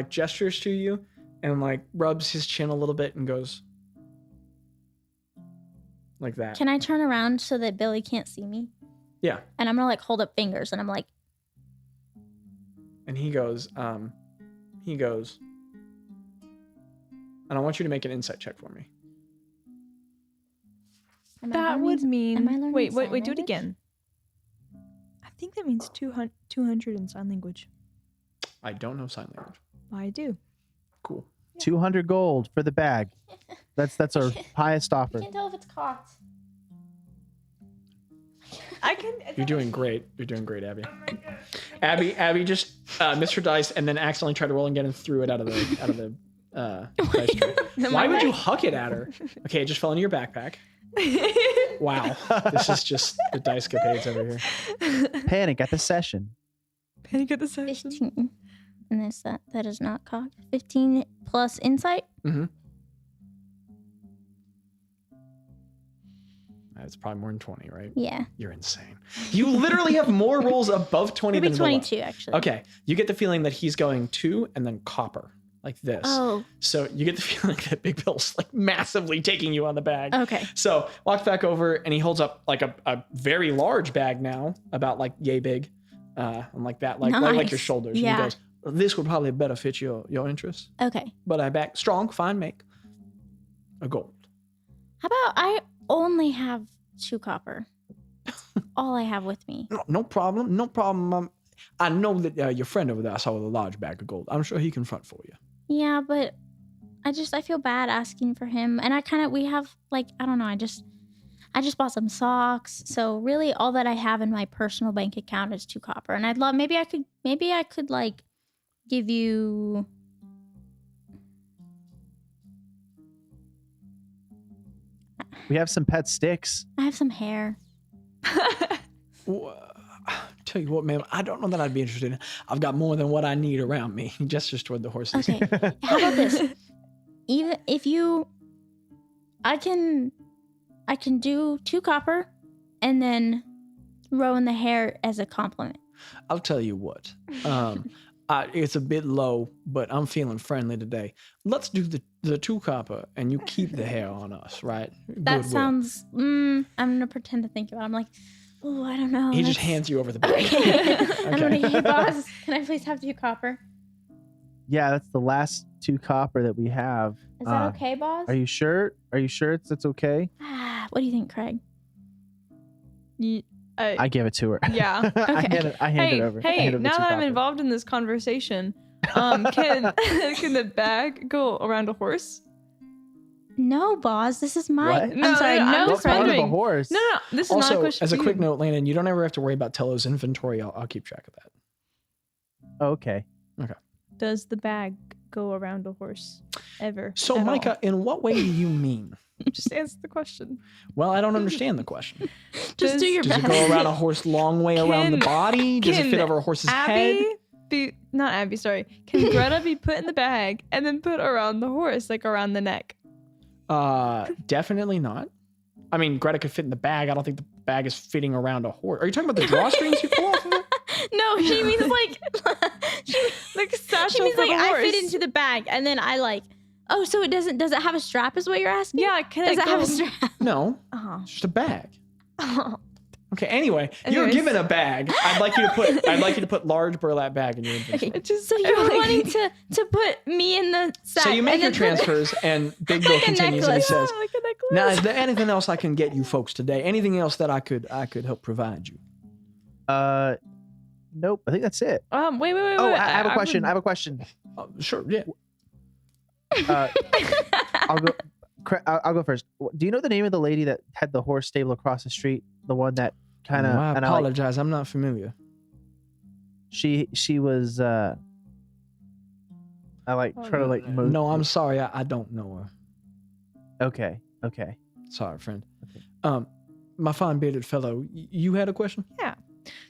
gestures to you and like rubs his chin a little bit and goes like that. Can I turn around so that Billy can't see me? Yeah. And I'm gonna like hold up fingers, and I'm like, And he goes, and I want you to make an insight check for me. am I That learning- would mean. am I learning Wait, sign do it language? again. I think that means 200 in sign language. I don't know sign language. I do. Cool. 200 gold for the bag. That's our highest I offer. can't tell if it's cocked. I can. You're doing great. You're doing great, Abby. Abby just missed her dice and then accidentally tried to roll again and threw it out of the dice tray. Why would you huck it at her? Okay, it just fell into your backpack. Wow, this is just the dice capades over here. Panic at the session. Panic at the session. 15. And that is not cocked. 15 plus insight. Mm-hmm. It's probably more than 20, right? Yeah. You're insane. You literally have more rolls above 20 Maybe than below. 22 actually. Okay, you get the feeling that he's going 2 and then copper, like this. Oh. So you get the feeling that Big Bill's like massively taking you on the bag. Okay. So walks back over and he holds up like a very large bag now, about like yay big, and like that, like your Nice. shoulders. Yeah. And he goes, this would probably better fit your interests, Okay. but I back strong, fine make, a gold. How about I only have 2 copper? All I have with me. No problem, no problem. I know that your friend over there I saw with a large bag of gold. I'm sure he can front for you. Yeah, but I feel bad asking for him, and we have like, I don't know, I just bought some socks, so really all that I have in my personal bank account is 2 copper, and I'd love, maybe I could like give you. We have some pet sticks. I have some hair. Tell you what, ma'am, I don't know that I'd be interested in. I've got more than what I need around me. He gestures toward the horses. Okay. How about this? Even if I can do 2 copper and then throw in the hair as a compliment. I'll tell you what. It's a bit low, but I'm feeling friendly today. Let's do the 2 copper, and you keep the hair on us, right? That Goodwill. sounds. I'm gonna pretend to think about it. I'm like, oh, I don't know. He just that's- hands you over the bag. Okay. I'm Okay. like, hey, boss, can I please have 2 copper? Yeah, that's the last 2 copper that we have. Is that okay, boss? Are you sure? Are you sure it's okay? What do you think, Craig? I give it to her. Yeah. I hand it over. I Hey, hand her the now 2 that I'm copper. involved in this conversation, can the bag go around a horse? No, boss. This is my. What? I'm sorry. I'm No, just What part of a wondering. horse? No, this is not a Also, question as a for quick you. note, Landon, you don't ever have to worry about Tello's inventory. I'll keep track of that. Okay. does the bag go around a horse ever? So, at all? Micah, in what way do you mean? Just answer the question. Well, I don't understand the question. Just do your Does best. it go around a horse long way around the Can- body? Does it fit can over a horse's head? Not Abby, sorry. Can Greta be put in the bag and then put around the horse, like around the neck? Definitely not. I mean, Greta could fit in the bag. I don't think the bag is fitting around a horse. Are you talking about the drawstrings you pull off of it? No, she means like Like a satchel she means for like the horse. I fit into the bag and then I like. Oh, so it doesn't? Does it have a strap? Is what you're asking? Yeah, can Does it it go? have a strap? No, Oh. it's just a bag. Oh. Okay. Anyway, you're Anyways. given a bag. I'd like you to put large burlap bag in your inventory. Okay. It just So you're like- wanting to put me in the sack? So you make and your then put- transfers, and Big Bill Like a continues, and he necklace. says, like a necklace. "Now, is there anything else I can get you folks today? Anything else that I could help provide you?" Nope. I think that's it. Wait. Oh, I have a question. I have a question. Sure. Yeah. I'll go. I'll go first. Do you know the name of the lady that had the horse stable across the street? The one that kind of. I apologize. I'm not familiar. She was. I like try to like. No, I'm sorry. I don't know her. Okay. Sorry, friend. Okay. My fine bearded fellow, you had a question?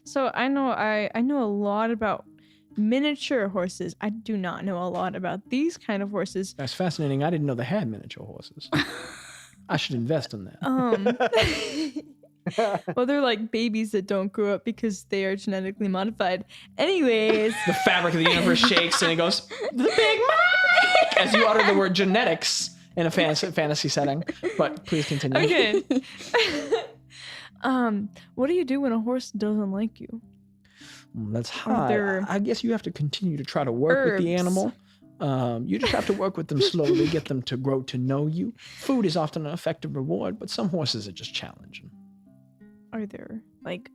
So I know a lot about miniature horses. I do not know a lot about these kind of horses. That's fascinating. I didn't know they had miniature horses. I should invest in that. Well, they're like babies that don't grow up because they are genetically modified. Anyways, The fabric of the universe shakes and it goes, "The Big Mike!" as you utter the word genetics in a fantasy setting. But please continue. okay. What do you do when a horse doesn't like you? That's Are high. there I guess you have to continue to try to work with the herbs? animal. You just have to work with them slowly, get them to grow to know you. Food is often an effective reward, but some horses are just challenging. Are there like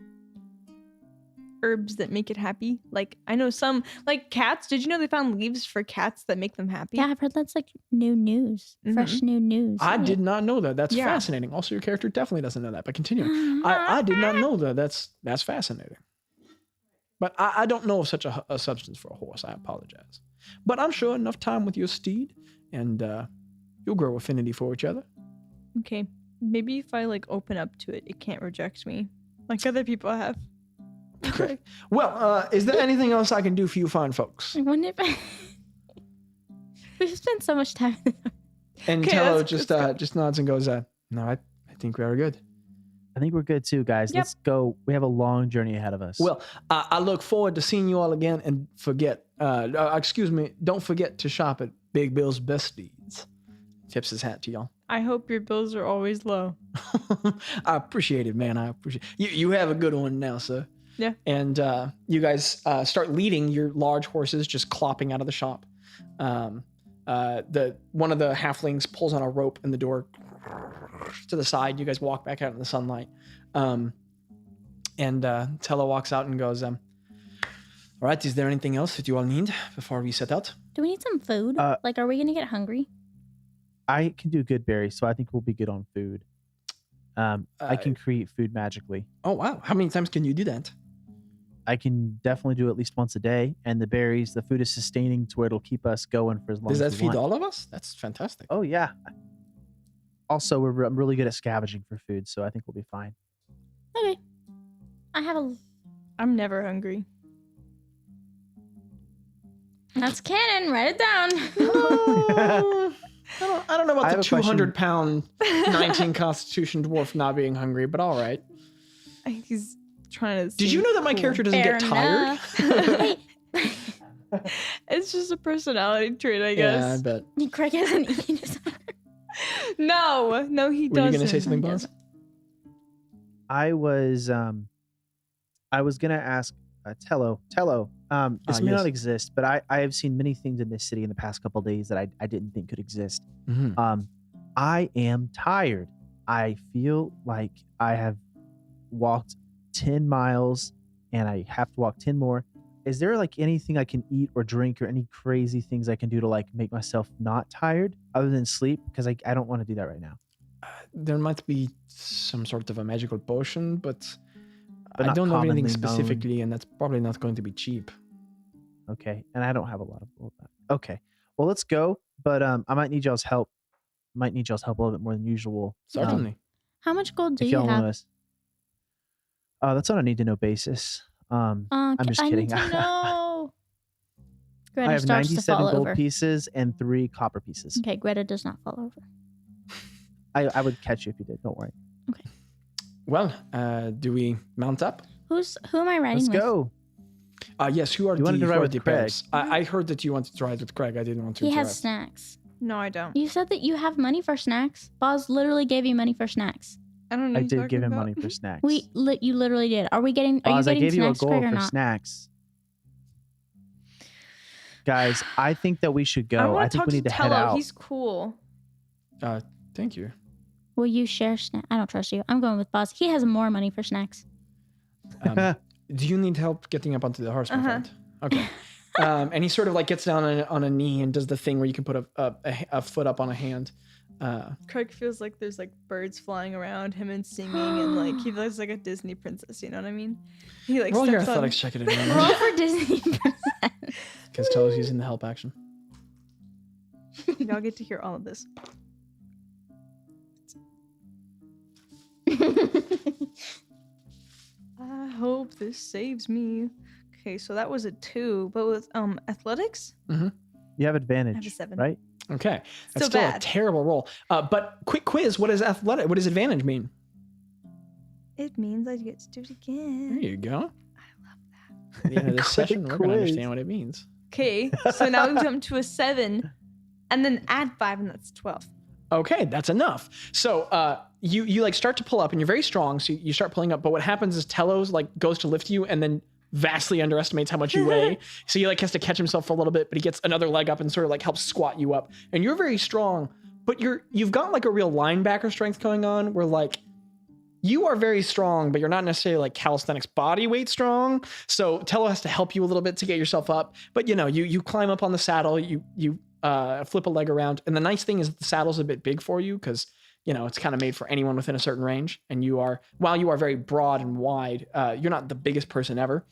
herbs that make it happy? Like I know some, like cats. Did you know they found leaves for cats that make them happy? Yeah, I've heard that's like new news, fresh new news. I did not know that. That's Yeah. fascinating. Also, your character definitely doesn't know that, but continue. I did not know that. That's fascinating. But I don't know of such a substance for a horse. I apologize. But I'm sure enough time with your steed, and you'll grow affinity for each other. Okay. Maybe if I like open up to it, it can't reject me like other people have. Okay. Well, is there anything else I can do for you fine folks? I wonder if we've spent so much time. And Okay, Tello that's good. just nods and goes, "No, I think we are good." I think we're good too, guys. Yep. Let's go. We have a long journey ahead of us. Well, I look forward to seeing you all again, and don't forget to shop at Big Bill's Best Deeds. Tips his hat to y'all. I hope your bills are always low. I appreciate it, man. I appreciate you have a good one now, sir. Yeah. And you guys start leading your large horses, just clopping out of the shop. One of the halflings pulls on a rope in the door to the side. You guys walk back out in the sunlight. And Tello walks out and goes, "All right, is there anything else that you all need before we set out?" Do we need some food? Like, are we gonna get hungry? I can do good berries, so I think we'll be good on food. I can create food magically. Oh, wow. How many times can you do that? I can definitely do at least once a day. And the berries, the food is sustaining to where it'll keep us going for as long Does as that we feed want. all of us? That's fantastic. Oh yeah. Also, I'm really good at scavenging for food, so I think we'll be fine. Okay. I have a. I'm never hungry. That's canon. Write it down. I don't know I about have the a question. 200-pound, 19 Constitution dwarf not being hungry, but all right. He's trying to. Did you seem know that my cool. character doesn't Fair get tired? enough. Hey, It's just a personality trait, I Yeah, I guess. bet. Craig hasn't eaten his. No, he Were you doesn't. going to say something, He Bazz? doesn't. I was gonna ask Tello. This may yes. not exist, but I have seen many things in this city in the past couple of days that I didn't think could exist. Mhm. I am tired. I feel like I have walked 10 miles and I have to walk 10 more. Is there like anything I can eat or drink or any crazy things I can do to like make myself not tired other than sleep? Because I don't want to do that right now. There might be some sort of a magical potion, but I not don't know anything commonly known. specifically, and that's probably not going to be cheap. Okay, and I don't have a lot of gold. Okay, well let's go. But I might need y'all's help. Might need y'all's help a little bit more than usual. Certainly. How much gold do If you y'all have? want us, that's on a need to know basis. I'm just I kidding. need to know. Greta I have starts to 97 fall gold over. pieces and 3 copper pieces. Okay, Greta does not fall over. I would catch you if you did. Don't worry. Well, do we mount up? Who am I riding Let's with? go. Yes, who are You wanted to who ride are with the Craig. bears? I heard that you wanted to ride with Craig. I didn't want to He has interrupt. snacks. No, I don't. You said that you have money for snacks. Bazz literally gave you money for snacks. I don't know. I what did you're give him talking money about. for snacks. You literally did. Are you Bazz, I getting gave you a snacks, gold Craig, or for not? snacks. Guys, I think that we should I go. I want to think talk we to need to head Tello. out. He's cool. Thank you. Will you share snacks? I don't trust you. I'm going with Bazz. He has more money for snacks. Do you need help getting up onto the horse, my Uh-huh. friend? Okay. And he sort of like gets down on a knee and does the thing where you can put a foot up on a hand. Craig feels like there's like birds flying around him and singing, and like he feels like a Disney princess. You know what I mean? He like Roll your steps on- athletics check at Roll advantage for Disney. because Tello's using the help action. Y'all get to hear all of this. I hope this saves me. Okay, so that was a 2, but with athletics, You have advantage, I have a 7. right? Okay. That's Still still a bad. terrible roll. But quick quiz, what does advantage mean? It means I get to do it There again. you go. I love that. At the end of this Quick session, we're going to quiz. understand what it means. Okay, so now we jump to a 7, and then add 5, and that's 12. Okay, that's enough. So you like start to pull up and you're very strong, so you start pulling up, but what happens is Tello's like goes to lift you and then vastly underestimates how much you weigh. So he like has to catch himself for a little bit, but he gets another leg up and sort of like helps squat you up. And you're very strong, but you've got like a real linebacker strength going on where like you are very strong, but you're not necessarily like calisthenics body weight strong. So Tello has to help you a little bit to get yourself up. But you know, you climb up on the saddle, you flip a leg around. And the nice thing is that the saddle's a bit big for you because, you know, it's kind of made for anyone within a certain range. And while you are very broad and wide, you're not the biggest person ever.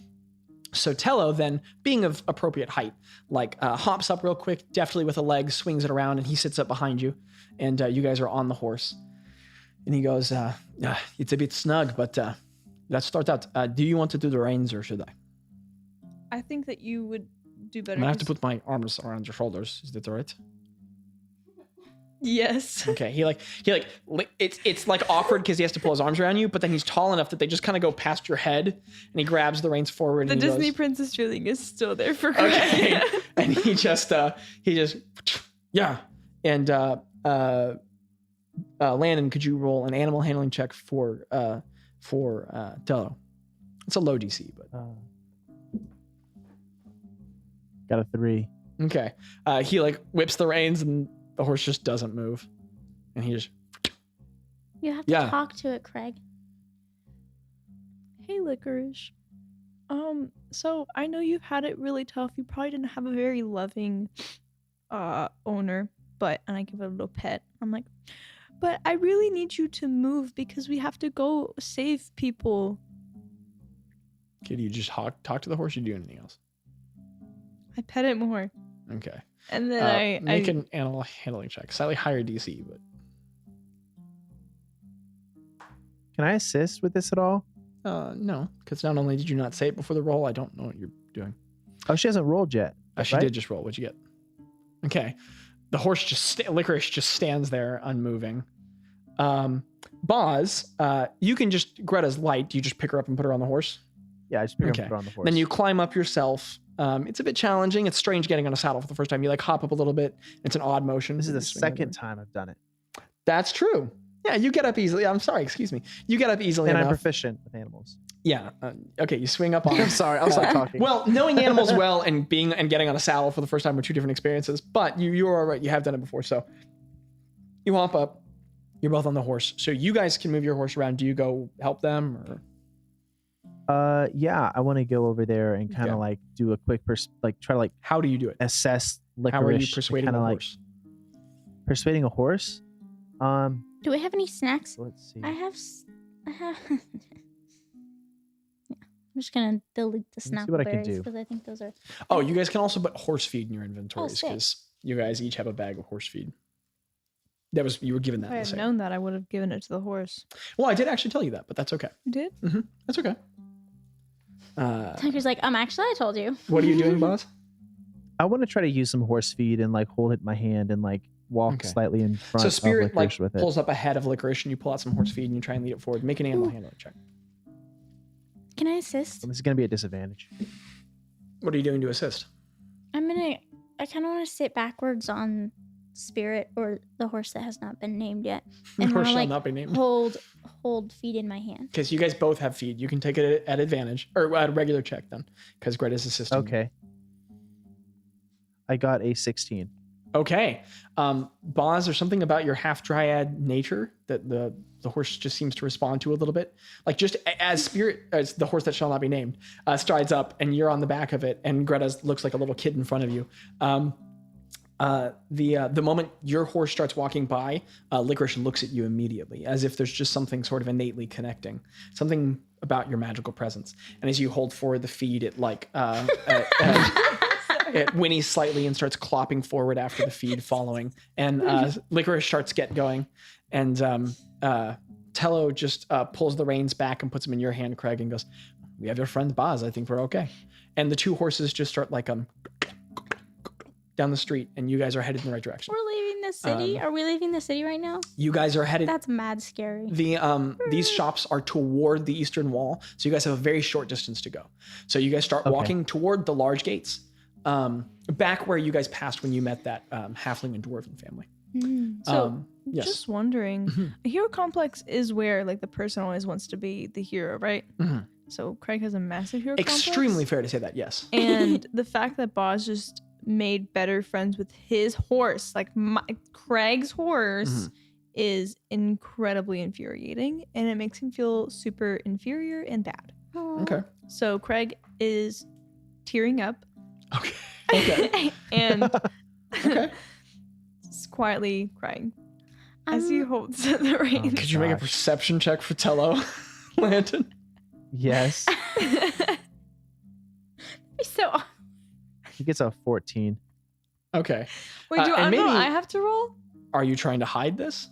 So Tello then, being of appropriate height, like hops up real quick, deftly with a leg, swings it around, and he sits up behind you. And you guys are on the horse. And he goes, it's a bit snug, but let's start out. Do you want to do the reins or should I? I think that you would do better. I'm gonna have to 'cause- put my arms around your shoulders. Is that all right? Yes. Okay. It's like awkward because he has to pull his arms around you, but then he's tall enough that they just kind of go past your head, and he grabs the reins forward. The and he Disney goes, princess feeling is still there for Craig. okay, and he just yeah, and Landon, could you roll an animal handling check for Tello? It's a low DC, but Got a 3. okay. He like whips the reins and the horse just doesn't move, and he just You have to Yeah. talk to it, Craig. Hey, Licorice. So I know you've had it really tough. You probably didn't have a very loving owner, and I give it a little pet. I'm like, but I really need you to move because we have to go save people. Kid, you just talk to the horse. You do anything else? I pet it more. Okay. And then Make an animal handling check. Slightly higher DC, but Can I assist with this at all? no, because not only did you not say it before the roll, I don't know what you're doing. Oh, she hasn't rolled yet. She right? did just roll. What'd you get? Okay. The horse Licorice just stands there unmoving. Bazz, you can just, Greta's light. Do you just pick her up and put her on the horse? Yeah, I just pick her up Okay. and put her on the horse. Then you climb up yourself. It's a bit challenging. It's strange getting on a saddle for the first time. You like hop up a little bit. It's an odd motion. This is You the swing over. second time I've done it. That's true. Yeah, you get up easily. I'm sorry, excuse me. You get up easily And I'm enough. proficient with animals. Yeah. Okay, you swing up on I'm sorry. I'll stop talking. Well, knowing animals well and getting on a saddle for the first time are two different experiences, but you're all right. You have done it before. So you hop up. You're both on the horse. So you guys can move your horse around. Do you go help them or Yeah, I want to go over there and kind of Okay. like do a quick try to like how do you do it? assess Licorice. How are you persuading kind a of horse? persuading a horse? Do we have any snacks? Let's see. I have. I'm just gonna delete the Let me see what I can snappleberries do. because I think those are. Oh, you guys can also put horse feed in your inventories sick. because you guys each have a bag of horse feed. You were given that. If I in had the same. known that, I would have given it to the horse. Well, I did actually tell you that, but that's okay. You did? That's okay. Tucker's like, actually, I told you. What are you doing, Bazz? I want to try to use some horse feed and like hold it in my hand and like walk Okay. slightly in front So of Spirit like Licorice with it. pulls up a head of Licorice and you pull out some horse feed and you try and lead it forward. Make an animal handling check. Can I assist? This is going to be a disadvantage. What are you doing to assist? I kind of want to sit backwards on Spirit or the horse that has not been named yet, and Horse wanna, shall like not be named. hold feed in my hand. Because you guys both have feed. You can take it at advantage or at a regular check then, because Greta's assisting. Okay. I got a 16. Okay. Bazz, there's something about your half dryad nature that the horse just seems to respond to a little bit. Like just as the horse that shall not be named, strides up and you're on the back of it and Greta looks like a little kid in front of you. The moment your horse starts walking by, Licorice looks at you immediately as if there's just something sort of innately connecting, something about your magical presence. And as you hold forward the feed, it like it whinnies slightly and starts clopping forward after the feed following. And Licorice starts get going. And Tello just pulls the reins back and puts them in your hand, Craig, and goes, "We have your friend Bazz. I think we're okay." And the two horses just start like down the street, and you guys are headed in the right direction. We're leaving the city. Are we leaving the city right now? You guys are headed. That's mad scary. These shops are toward the eastern wall, so you guys have a very short distance to go. So you guys start walking toward the large gates, back where you guys passed when you met that halfling and dwarven family. So, yes. just wondering, a hero complex is where like the person always wants to be the hero, right? So Craig has a massive hero Extremely complex. fair to say that, yes. And the fact that Bazz just made better friends with his horse, like Craig's horse, is incredibly infuriating, and it makes him feel super inferior and bad. Okay. So Craig is tearing up. Okay. Okay. And Okay. just quietly crying as he holds the reins. Could you make a Gosh. perception check for Tello, Landon? Yes. So He gets a 14. Okay. Wait, do and I know maybe- I have to roll? Are you trying to hide this?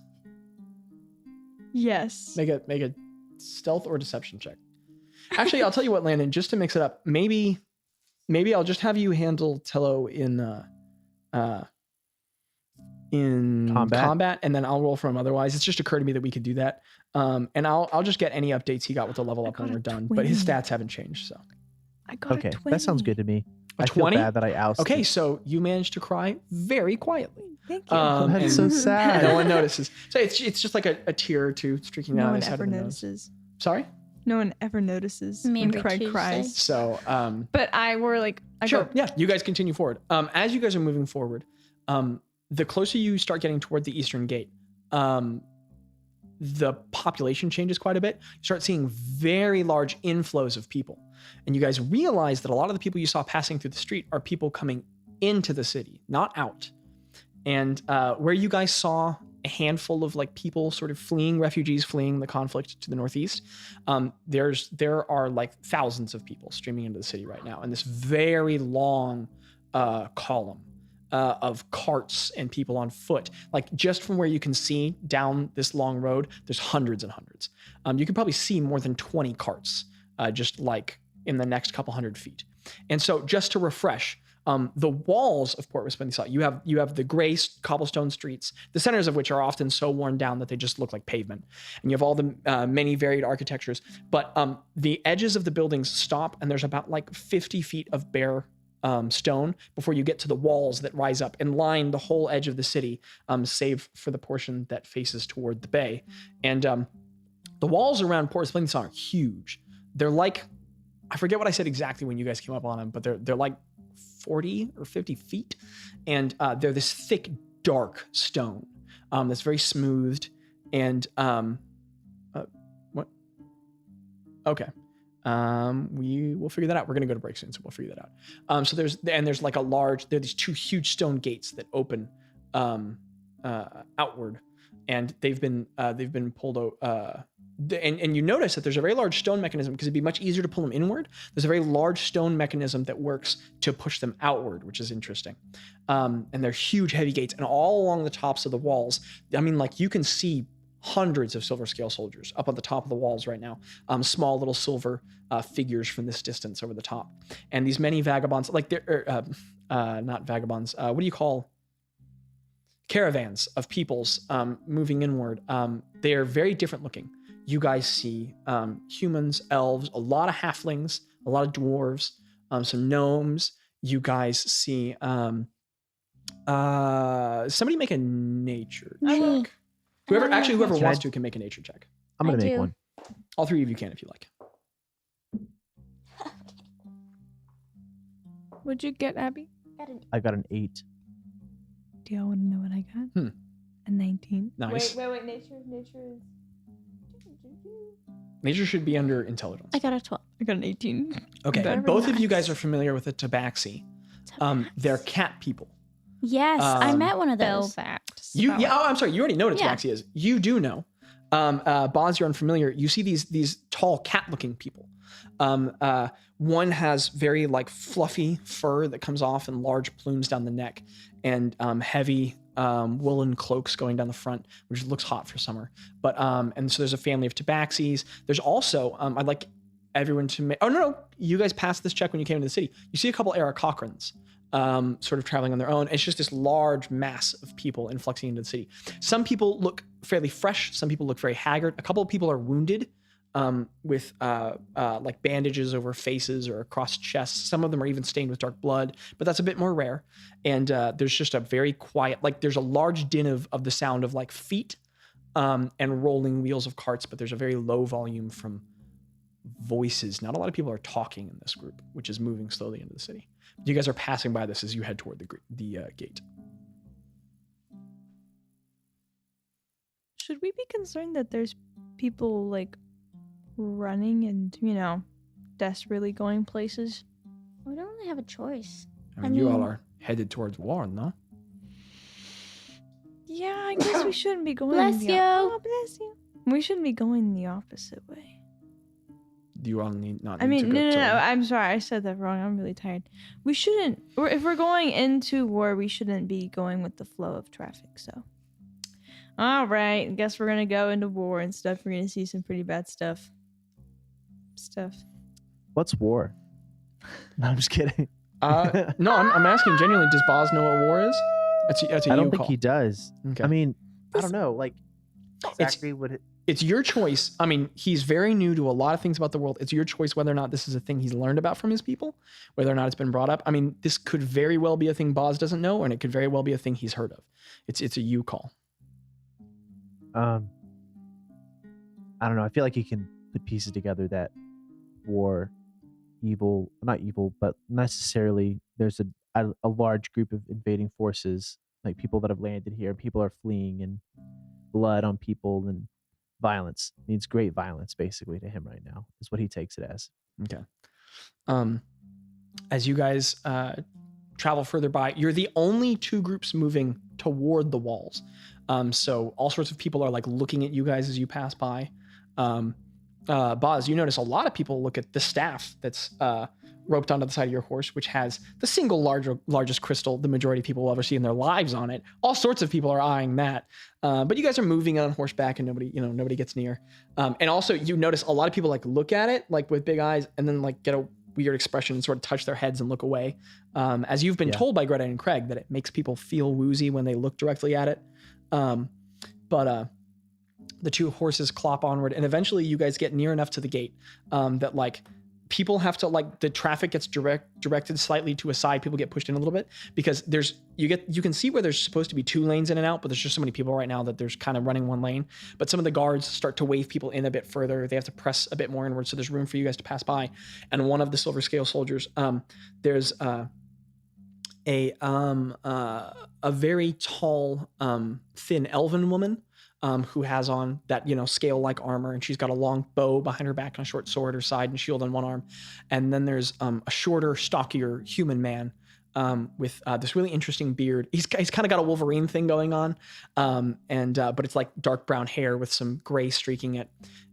Yes. Make a stealth or deception check. Actually, I'll tell you what, Landon, just to mix it up, maybe I'll just have you handle Tello in combat, and then I'll roll for him otherwise. It's just occurred to me that we could do that. And I'll just get any updates he got with the level up when got we're a done. But his 20. stats haven't changed, so. I got Okay, a 20. that sounds good to me. A I feel 20? bad that I ousted. Okay, so you managed to cry very quietly. Thank you. That's and so sad. No one notices. So it's just like a tear or two streaking no down one his head ever of the nose. notices. Sorry? No one ever notices Maybe when Craig Tuesday. cries. So, But I sure. go, Yeah, you guys continue forward. As you guys are moving forward, the closer you start getting toward the eastern gate, the population changes quite a bit. You start seeing very large inflows of people. And you guys realize that a lot of the people you saw passing through the street are people coming into the city, not out. And where you guys saw a handful of like people sort of refugees fleeing the conflict to the northeast, there are like thousands of people streaming into the city right now in this very long column of carts and people on foot. Like just from where you can see down this long road, there's hundreds and hundreds. You can probably see more than 20 carts just like in the next couple hundred feet. And so just to refresh, the walls of Port Resplendent, you have the gray cobblestone streets, the centers of which are often so worn down that they just look like pavement. And you have all the many varied architectures, but the edges of the buildings stop, and there's about like 50 feet of bare stone before you get to the walls that rise up and line the whole edge of the city, save for the portion that faces toward the bay. And the walls around Port Resplendent are huge. They're like, I forget what I said exactly when you guys came up on them, but they're like 40 or 50 feet. And they're this thick, dark stone that's very smoothed. And what? Okay. We will figure that out. We're going to go to break soon, so we'll figure that out. So there's like there are these two huge stone gates that open outward. and they've been pulled out. And you notice that there's a very large stone mechanism because it'd be much easier to pull them inward. There's a very large stone mechanism that works to push them outward, which is interesting. And they're huge, heavy gates, and all along the tops of the walls. I mean, like you can see hundreds of silver scale soldiers up on the top of the walls right now. Small little silver figures from this distance over the top, and these many vagabonds, like they're not vagabonds. What do you call caravans of peoples moving inward? They are very different looking. You guys see humans, elves, a lot of halflings, a lot of dwarves, some gnomes. You guys see somebody make a nature check. Whoever wants to can make a nature check. I'm going to make do. one. All three of you can if you like. What'd you get, Abby? I got an 8. Do y'all want to know what I got? A 19. Nice. Wait. Nature is. Nature should be under intelligence. I got a 12. I got an 18. Okay. Very Both of you nice. guys are familiar with the tabaxi. They're cat people. Yes, I met one of those. I'm sorry. You already know what a Yeah. tabaxi is. You do know. Bazz, you're unfamiliar. You see these tall cat-looking people. One has very like fluffy fur that comes off in large plumes down the neck, and heavy woolen cloaks going down the front, which looks hot for summer. But and so there's a family of tabaxis. There's also I'd like everyone to make. Oh no, you guys passed this check when you came into the city. You see a couple Aarakocrans. Sort of traveling on their own. It's just this large mass of people influxing into the city. Some people look fairly fresh. Some people look very haggard. A couple of people are wounded with like bandages over faces or across chests. Some of them are even stained with dark blood, but that's a bit more rare. And there's just a very quiet, like there's a large din of the sound of like feet and rolling wheels of carts, but there's a very low volume from voices. Not a lot of people are talking in this group, which is moving slowly into the city. You guys are passing by this as you head toward the gate. Should we be concerned that there's people like running and, desperately going places? We don't really have a choice. I mean, you all are headed towards war, no? Yeah, I guess we shouldn't be going. Bless you. Oh, bless you. We shouldn't be going the opposite way. Do you all need not? I need mean, to go no. to- I'm sorry, I said that wrong. I'm really tired. We shouldn't. Or if we're going into war, we shouldn't be going with the flow of traffic. So, all right. I guess we're gonna go into war and stuff. We're gonna see some pretty bad stuff. What's war? No, I'm just kidding. No, I'm asking genuinely. Does Bazz know what war is? That's a I don't you think call. he does. Okay. I mean, I don't know. Like, Zachary would. It's your choice. I mean, he's very new to a lot of things about the world. It's your choice whether or not this is a thing he's learned about from his people, whether or not it's been brought up. I mean, this could very well be a thing Bazz doesn't know, and it could very well be a thing he's heard of. It's a you call. I don't know. I feel like he can put pieces together that war, not evil, but necessarily there's a large group of invading forces, like people that have landed here. People are fleeing, and blood on people and violence. Means great violence, basically, to him right now. Is what he takes it as. Okay. As you guys travel further by, you're the only two groups moving toward the walls. So all sorts of people are like looking at you guys as you pass by. Bazz, you notice a lot of people look at the staff that's roped onto the side of your horse, which has the single largest crystal the majority of people will ever see in their lives on it. All sorts of people are eyeing that. But you guys are moving on horseback and nobody gets near. And also you notice a lot of people like look at it like with big eyes and then like get a weird expression and sort of touch their heads and look away. As you've been told by Greta and Craig that it makes people feel woozy when they look directly at it. But the two horses clop onward, and eventually you guys get near enough to the gate that like people have to like the traffic gets directed slightly to a side. People get pushed in a little bit because you can see where there's supposed to be two lanes in and out, but there's just so many people right now that there's kind of running one lane. But some of the guards start to wave people in a bit further. They have to press a bit more inward, so there's room for you guys to pass by. And one of the silver scale soldiers, there's a very tall, thin elven woman who has on that, scale-like armor, and she's got a long bow behind her back and a short sword at her side and shield on one arm. And then there's a shorter, stockier human man with this really interesting beard. He's kind of got a Wolverine thing going on, but it's like dark brown hair with some gray streaking it.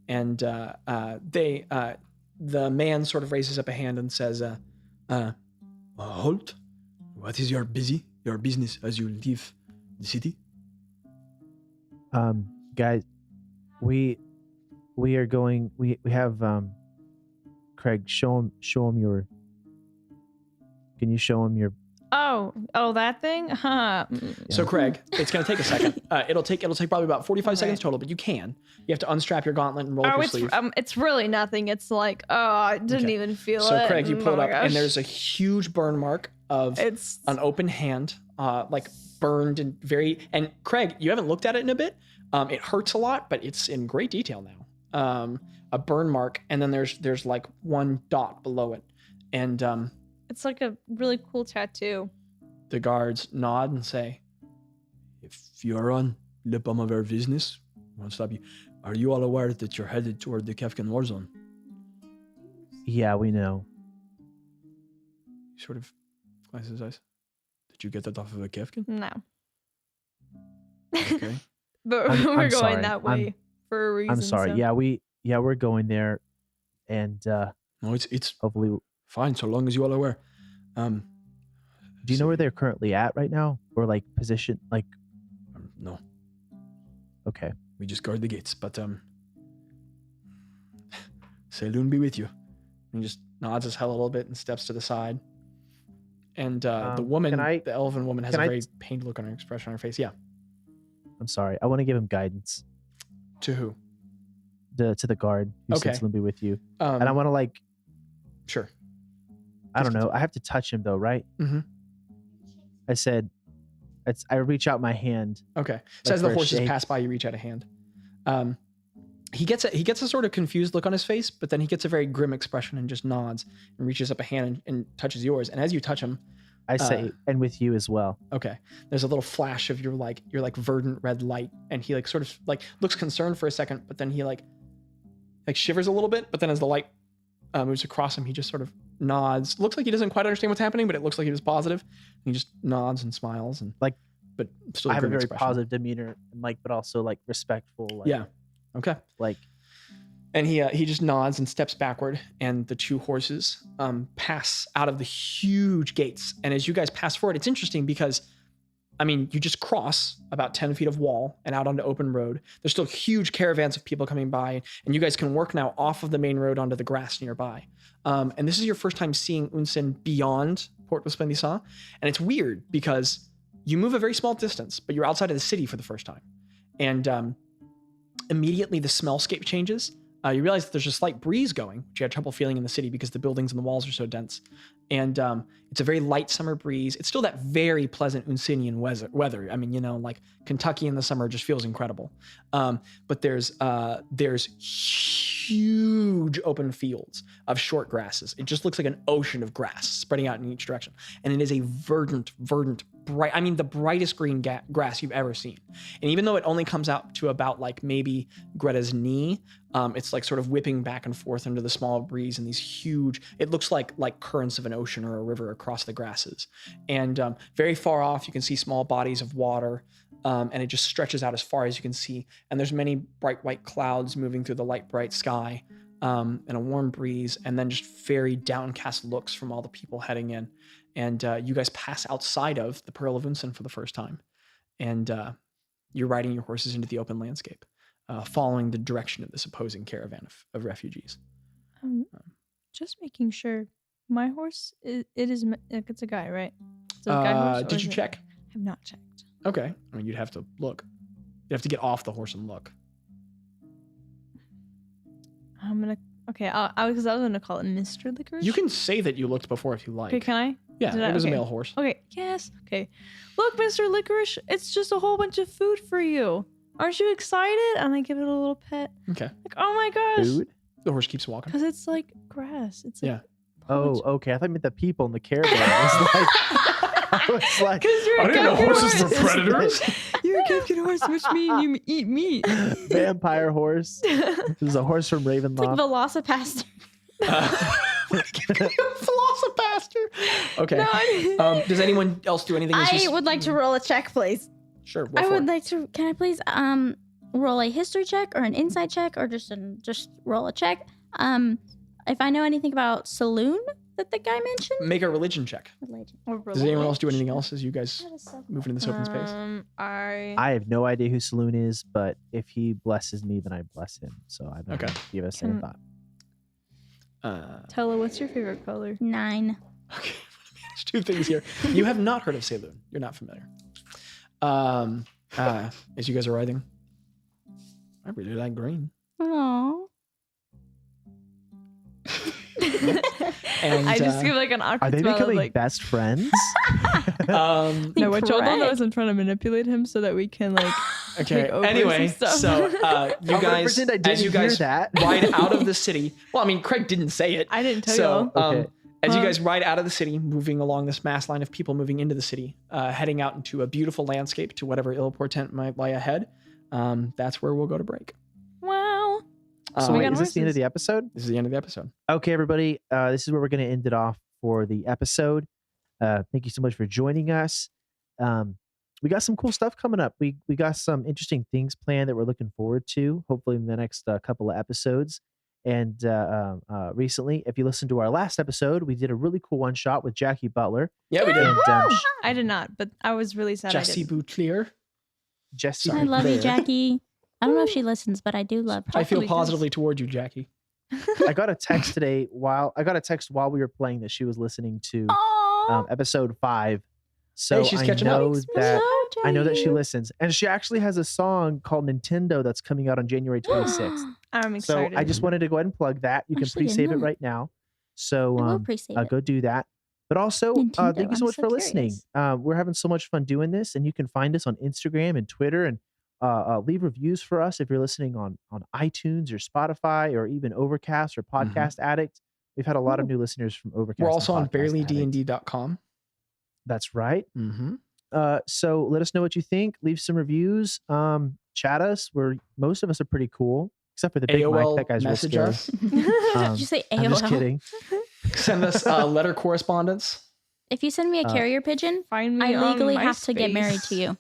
And the man sort of raises up a hand and says, "Halt! What is your business as you leave the city?" Guys, we are going. We have Craig. Show him your. Can you show him your? Oh, that thing? Huh. So Craig, it's going to take a second. It'll take probably about 45 seconds total, but you have to unstrap your gauntlet and roll up your sleeve. It's really nothing. It's like, I didn't even feel it. So Craig, you pull it up, gosh. and there's a huge burn mark of an open hand, like burned and and Craig, you haven't looked at it in a bit. It hurts a lot, but it's in great detail now. A burn mark, and then there's like one dot below it, and it's like a really cool tattoo. The guards nod and say, "If you're on the bum of our business, we won't stop you. Are you all aware that you're headed toward the Kefkin war zone?" Yeah, we know. He sort of glances his eyes. "Did you get that off of a Kefkin?" No. Okay. But I'm we're going sorry. that way for a reason. I'm sorry. So. We're going there, and No, it's hopefully. fine so long as you all aware. Do you know where they're currently at right now, or like position? Like, no, okay. we just guard the gates. But Saloon be with you. And he just nods his head a little bit and steps to the side. And the woman, the elven woman, has a very pained look on her expression on her face. Yeah. I'm sorry. I want to give him guidance. To who? To the guard who said Saloon be with you, and I want to Sure. I don't know. I have to touch him though, right? Mm-hmm. I said, I reach out my hand. Okay. So as the horses pass by, you reach out a hand. He gets a sort of confused look on his face, but then he gets a very grim expression and just nods and reaches up a hand and touches yours. And as you touch him, I say, and with you as well. Okay. There's a little flash of your verdant red light, and he sort of looks concerned for a second, but then he shivers a little bit. But then as the light moves across him, he just sort of nods. Looks like he doesn't quite understand what's happening, but it looks like he was positive. And he just nods and smiles and but still I have a very expression. positive demeanor, but also respectful. Yeah. Okay. And he just nods and steps backward, and the two horses pass out of the huge gates. And as you guys pass forward, it's interesting because, you just cross about 10 feet of wall and out onto open road. There's still huge caravans of people coming by, and you guys can work now off of the main road onto the grass nearby. And this is your first time seeing Unsen beyond Port Resplendissant. And it's weird because you move a very small distance, but you're outside of the city for the first time. And immediately the smellscape changes. You realize that there's a slight breeze going, which you had trouble feeling in the city because the buildings and the walls are so dense. And it's a very light summer breeze. It's still that very pleasant Unsinian weather. Kentucky in the summer just feels incredible. But there's huge open fields of short grasses. It just looks like an ocean of grass spreading out in each direction. And it is a verdant, bright, the brightest green grass you've ever seen. And even though it only comes out to about maybe Greta's knee, it's sort of whipping back and forth under the small breeze and these huge, it looks like currents of an ocean or a river across the grasses. And very far off, you can see small bodies of water, and it just stretches out as far as you can see. And there's many bright white clouds moving through the light bright sky, and a warm breeze, and then just very downcast looks from all the people heading in. And you guys pass outside of the Pearl of Unsen for the first time. And you're riding your horses into the open landscape, following the direction of this opposing caravan of refugees. Just making sure. My horse, it's a guy, right? It's a guy horse, did you check? I have not checked. Okay. You'd have to look. You have to get off the horse and look. I was gonna call it Mr. Licorice. You can say that you looked before if you like. Okay, can I? Yeah, it was a male horse. Okay, yes. Okay. Look, Mr. Licorice, it's just a whole bunch of food for you. Aren't you excited? And I give it a little pet. Okay. Oh my gosh. Food? The horse keeps walking. Because it's grass. It's yeah. Oh, okay. I thought you meant the people in the caravan. I was like, because you're I didn't know horses were predators. You're a Kefkin horse, which means you eat meat. Vampire horse. This is a horse from Ravenloft. It's like Velocipaster. Velocipaster. Okay. No, I didn't. Does anyone else do anything? I would like to roll a check, please. Sure. I would like to. Can I please roll a history check or an insight check or just roll a check? If I know anything about saloon that the guy mentioned. Make a religion check. Religion. Does anyone else do anything else as you guys move into this open space? I have no idea who Saloon is, but if he blesses me, then I bless him. So I don't give us any thought. Tella, what's your favorite color? 9. Okay, there's two things here. You have not heard of Saloon. You're not familiar. As you guys are writing, I really like green. Aww. And, I just give like an awkward are they smile of, becoming like, best friends? no, what y'all don't know Correct. is I'm trying to manipulate him so that we can like Okay. take over Anyway, some stuff. so you I'm gonna guys, pretend I as didn't you guys hear that. ride out of the city. Well, I mean, Craig didn't say it. I didn't tell So, y'all. Okay. as you guys ride out of the city, moving along this mass line of people moving into the city, heading out into a beautiful landscape to whatever ill portent might lie ahead, that's where we'll go to break. Wow. So we wait, got is this the end of horses. the episode? This is the end of the episode. Okay, everybody. This is where we're going to end it off for the episode. Thank you so much for joining us. We got some cool stuff coming up. We got some interesting things planned that we're looking forward to, hopefully in the next couple of episodes. And recently, if you listened to our last episode, we did a really cool one shot with Jackie Butler. Yeah, we did. And I did not, but I was really sad. Jesse I didn't. Boutelier. Jesse, I love you, Butler. Jackie. I don't know if she listens, but I do love her. I feel Hopefully does. positively toward you, Jackie. I got a text today while we were playing that she was listening to Aww. episode 5. So Hey, she's I catching up. know that Hello, I know that she Jackie. listens, and she actually has a song called Nintendo that's coming out on January 26th. I'm So excited. I just wanted to go ahead and plug that. You can Actually, didn't pre-save it know. right now. So I will pre-save it. go do that. But also, Nintendo, thank you so I'm much so for listening. curious. We're having so much fun doing this, and you can find us on Instagram and Twitter, and leave reviews for us if you're listening on iTunes or Spotify or even Overcast or Podcast Addict. We've had a lot of new listeners from Overcast. We're and also on Podcast Addict. barelydnd.com. That's right. Mm-hmm. So let us know what you think. Leave some reviews. Chat us. Most of us are pretty cool, except for the big AOL Mike. That guy's real message scary. us. Did you say AOL? I'm just kidding. Send us letter correspondence. If you send me a carrier pigeon, Find me I on legally have to get MySpace. married to you.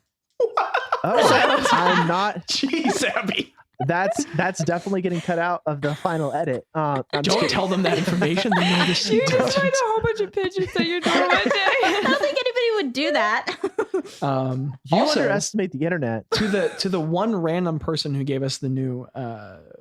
Oh, I'm not. Jeez, Abby. That's definitely getting cut out of the final edit. I'm just Don't kidding. tell them that information. They know the You secret. just find a whole bunch of pigeons that you're doing one I day. don't think anybody would do that. You Also, underestimate the internet. to the one random person who gave us the new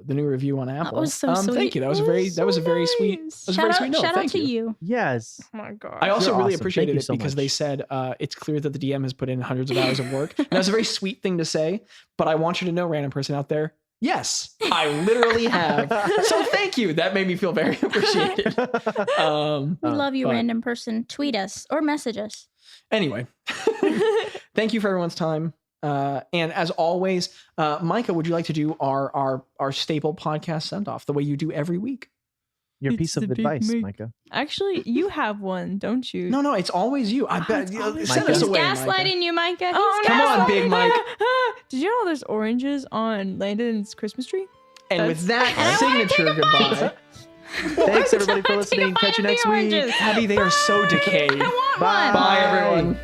review on Apple. was so Thank sweet. you. That was That very was that was a so very sweet. nice. That was a very sweet note. Shout out Thank to you. you. Yes. Oh my god. I also You're really awesome. appreciated Thank you it so because much. they said it's clear that the DM has put in hundreds of hours of work. And that's a very sweet thing to say, but I want you to know, random person out there, yes, I literally have. So thank you. That made me feel very appreciated. We love you, but- random person. Tweet us or message us. Anyway, thank you for everyone's time. And as always, Micah, would you like to do our staple podcast send off the way you do every week? Your It's piece of the big advice, Mick. Micah. Actually, you have one, don't you? No, it's always you. I bet. it's always Send Micah. us He's away, gaslighting Micah. you, Micah. He's Oh, Come on, gaslighting Big you. Mike. Did you know there's oranges on Landon's Christmas tree? And with That's- that And I wanna signature take a bite. goodbye, Thanks everybody for Take a listening. bite Catch you of the next week. oranges. Abby, they are so decayed. I want Bye. one. Bye, everyone.